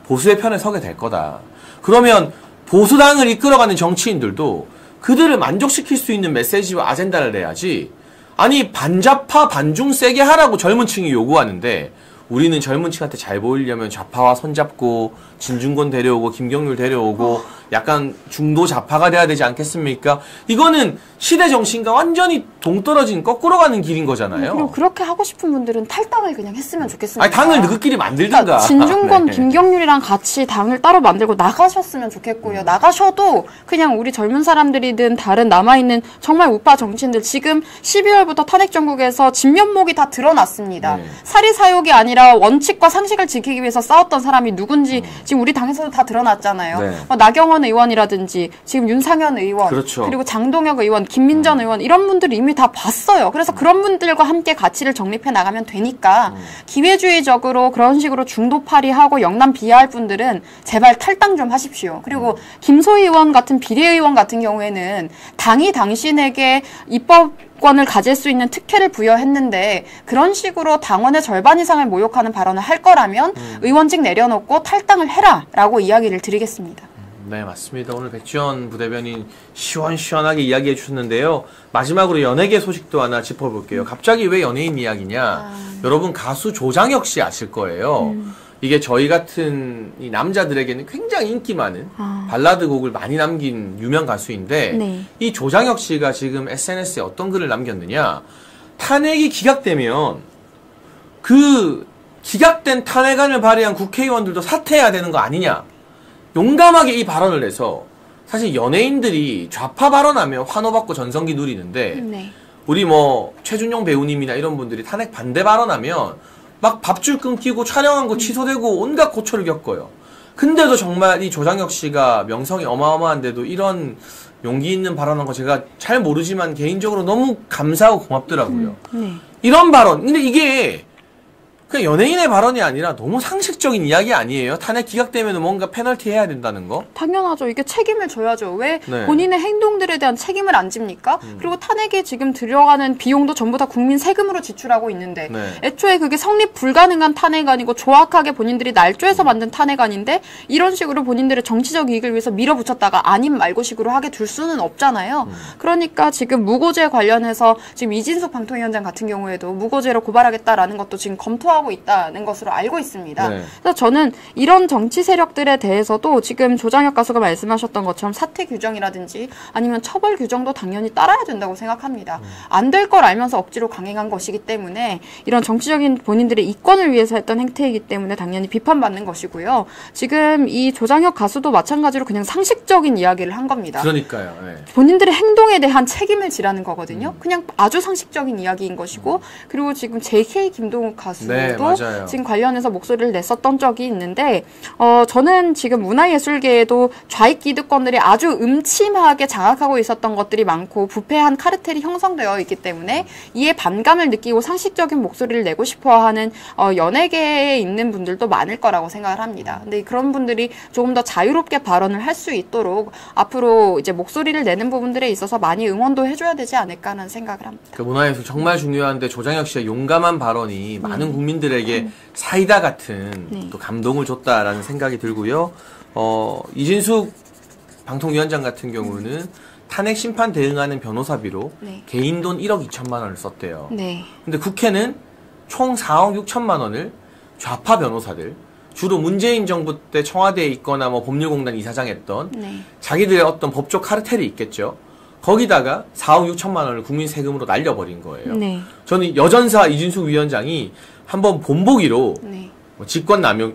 보수의 편에 서게 될 거다. 그러면 보수당을 이끌어가는 정치인들도 그들을 만족시킬 수 있는 메시지와 아젠다를 내야지, 아니 반좌파 반중 세게 하라고 젊은 층이 요구하는데 우리는 젊은 층한테 잘 보이려면 좌파와 손잡고 진중권 데려오고 김경률 데려오고 약간 중도 좌파가 돼야 되지 않겠습니까? 이거는 시대 정신과 완전히 동떨어진 거꾸로 가는 길인 거잖아요. 그리고 그렇게 하고 싶은 분들은 탈당을 그냥 했으면 좋겠습니다. 아니, 당을 너희끼리 만들든가. 그러니까 진중권, 김경률이랑 같이 당을 따로 만들고 나가셨으면 좋겠고요. 나가셔도 그냥 우리 젊은 사람들이든 다른 남아있는 정말 우파 정치인들 지금 12월부터 탄핵 정국에서 진면목이 다 드러났습니다. 사리사욕이 아니라 원칙과 상식을 지키기 위해서 싸웠던 사람이 누군지 지금 우리 당에서도 다 드러났잖아요. 나경원 의원이라든지 지금 윤상현 의원 그렇죠. 그리고 장동혁 의원, 김민전 의원 이런 분들이 이미 다 봤어요. 그래서 그런 분들과 함께 가치를 정립해 나가면 되니까 기회주의적으로 그런 식으로 중도파리하고 영남 비하할 분들은 제발 탈당 좀 하십시오. 그리고 김소희 의원 같은 비례의원 같은 경우에는 당이 당신에게 입법권을 가질 수 있는 특혜를 부여했는데 그런 식으로 당원의 절반 이상을 모욕하는 발언을 할 거라면 의원직 내려놓고 탈당을 해라라고 이야기를 드리겠습니다. 네, 맞습니다. 오늘 백지원 부대변인 시원시원하게 이야기해 주셨는데요. 마지막으로 연예계 소식도 하나 짚어볼게요. 갑자기 왜 연예인 이야기냐? 여러분 가수 조장혁 씨 아실 거예요. 이게 저희 같은 이 남자들에게는 굉장히 인기 많은 발라드 곡을 많이 남긴 유명 가수인데 이 조장혁 씨가 지금 SNS에 어떤 글을 남겼느냐? 탄핵이 기각되면 그 기각된 탄핵안을 발의한 국회의원들도 사퇴해야 되는 거 아니냐? 용감하게 이 발언을 해서 사실 연예인들이 좌파 발언하면 환호받고 전성기 누리는데 우리 뭐 최준용 배우님이나 이런 분들이 탄핵 반대 발언하면 막 밥줄 끊기고 촬영한 거 취소되고 온갖 고초를 겪어요. 근데도 정말 이 조장혁 씨가 명성이 어마어마한데도 이런 용기 있는 발언한 거 제가 잘 모르지만 개인적으로 너무 감사하고 고맙더라고요. 이런 발언, 근데 이게 그냥 연예인의 발언이 아니라 너무 상식적인 이야기 아니에요? 탄핵 기각되면 뭔가 페널티 해야 된다는 거? 당연하죠. 이게 책임을 져야죠. 왜 본인의 행동들에 대한 책임을 안 집니까? 그리고 탄핵에 지금 들어가는 비용도 전부 다 국민 세금으로 지출하고 있는데 애초에 그게 성립 불가능한 탄핵안이고 조악하게 본인들이 날조해서 만든 탄핵안인데 이런 식으로 본인들의 정치적 이익을 위해서 밀어붙였다가 아님 말고식으로 하게 둘 수는 없잖아요. 그러니까 지금 무고죄 관련해서 지금 이진숙 방통위원장 같은 경우에도 무고죄로 고발하겠다라는 것도 지금 검토하고 있다는 것으로 알고 있습니다. 그래서 저는 이런 정치 세력들에 대해서도 지금 조장혁 가수가 말씀하셨던 것처럼 사퇴 규정이라든지 아니면 처벌 규정도 당연히 따라야 된다고 생각합니다. 안 될 걸 알면서 억지로 강행한 것이기 때문에 이런 정치적인 본인들의 이권을 위해서 했던 행태이기 때문에 당연히 비판받는 것이고요. 지금 이 조장혁 가수도 마찬가지로 그냥 상식적인 이야기를 한 겁니다. 그러니까요. 본인들의 행동에 대한 책임을 지라는 거거든요. 그냥 아주 상식적인 이야기인 것이고 그리고 지금 JK 김동욱 가수 지금 관련해서 목소리를 냈었던 적이 있는데 저는 지금 문화예술계에도 좌익 기득권들이 아주 음침하게 장악하고 있었던 것들이 많고 부패한 카르텔이 형성되어 있기 때문에 이에 반감을 느끼고 상식적인 목소리를 내고 싶어하는 연예계에 있는 분들도 많을 거라고 생각을 합니다. 근데 그런 분들이 조금 더 자유롭게 발언을 할 수 있도록 앞으로 이제 목소리를 내는 부분들에 있어서 많이 응원도 해줘야 되지 않을까 하는 생각을 합니다. 그 문화예술 정말 중요한데 조장혁 씨의 용감한 발언이 많은 국민들에게 사이다 같은 또 감동을 줬다라는 생각이 들고요. 이진숙 방통위원장 같은 경우는 탄핵 심판 대응하는 변호사비로 개인 돈 1억 2천만 원을 썼대요. 근데 국회는 총 4억 6천만 원을 좌파 변호사들, 주로 문재인 정부 때 청와대에 있거나 뭐 법률공단 이사장 했던 자기들의 어떤 법적 카르텔이 있겠죠. 거기다가 4억 6천만 원을 국민 세금으로 날려버린 거예요. 저는 여전사 이진숙 위원장이 한번 본보기로 뭐 직권남용,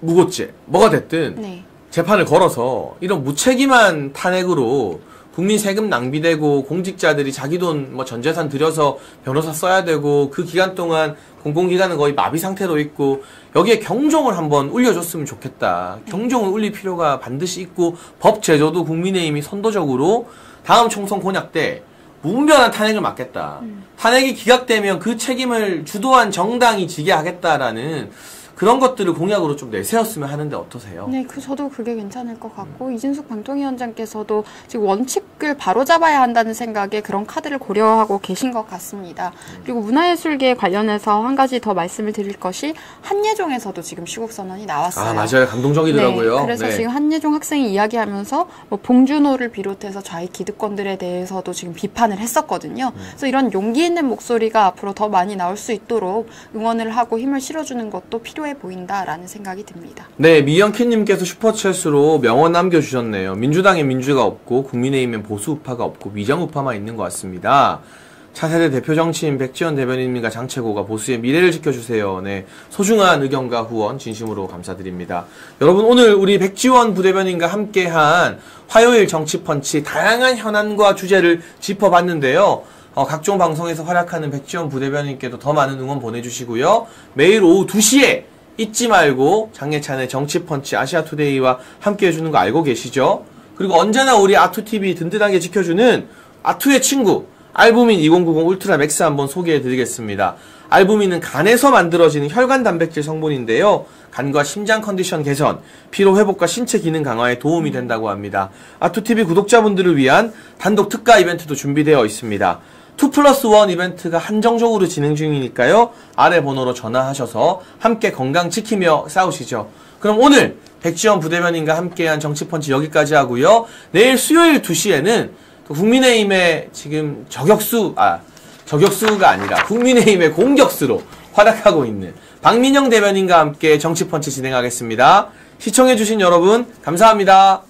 무고죄, 뭐가 됐든 재판을 걸어서 이런 무책임한 탄핵으로 국민 세금 낭비되고 공직자들이 자기 돈 뭐 전 재산 들여서 변호사 써야 되고 그 기간 동안 공공기관은 거의 마비 상태로 있고 여기에 경종을 한번 울려줬으면 좋겠다. 경종을 울릴 필요가 반드시 있고 법 제조도 국민의힘이 선도적으로 다음 총선 공약 때 무분별한 탄핵을 막겠다. 탄핵이 기각되면 그 책임을 주도한 정당이 지게 하겠다라는 그런 것들을 공약으로 좀 내세웠으면 하는데 어떠세요? 네, 저도 그게 괜찮을 것 같고 이진숙 방통위원장께서도 지금 원칙을 바로잡아야 한다는 생각에 그런 카드를 고려하고 계신 것 같습니다. 그리고 문화예술계 관련해서 한 가지 더 말씀을 드릴 것이 한예종에서도 지금 시국선언이 나왔어요. 아, 맞아요. 감동적이더라고요. 네, 그래서 지금 한예종 학생이 이야기하면서 뭐 봉준호를 비롯해서 좌익 기득권들에 대해서도 지금 비판을 했었거든요. 그래서 이런 용기 있는 목소리가 앞으로 더 많이 나올 수 있도록 응원을 하고 힘을 실어주는 것도 필요해 보인다라는 생각이 듭니다. 네, 미영키님께서 슈퍼챗으로 명언 남겨주셨네요. 민주당에 민주가 없고 국민의힘엔 보수 우파가 없고 위장 우파만 있는 것 같습니다. 차세대 대표 정치인 백지원 대변인님과 장채고가 보수의 미래를 지켜주세요. 네, 소중한 의견과 후원 진심으로 감사드립니다. 여러분, 오늘 우리 백지원 부대변인과 함께한 화요일 정치펀치 다양한 현안과 주제를 짚어봤는데요. 각종 방송에서 활약하는 백지원 부대변인께도 더 많은 응원 보내주시고요. 매일 오후 2시에 잊지 말고 장예찬의 정치펀치 아시아투데이와 함께 해주는 거 알고 계시죠? 그리고 언제나 우리 아투TV 든든하게 지켜주는 아투의 친구 알부민 2090 울트라 맥스 한번 소개해드리겠습니다. 알부민은 간에서 만들어지는 혈관 단백질 성분인데요. 간과 심장 컨디션 개선, 피로 회복과 신체 기능 강화에 도움이 된다고 합니다. 아투TV 구독자분들을 위한 단독 특가 이벤트도 준비되어 있습니다. 2+1 이벤트가 한정적으로 진행 중이니까요. 아래 번호로 전화하셔서 함께 건강 지키며 싸우시죠. 그럼 오늘 백지원 부대변인과 함께한 정치펀치 여기까지 하고요. 내일 수요일 2시에는 국민의힘의 지금 저격수가 아니라 국민의힘의 공격수로 활약하고 있는 박민영 대변인과 함께 정치펀치 진행하겠습니다. 시청해주신 여러분 감사합니다.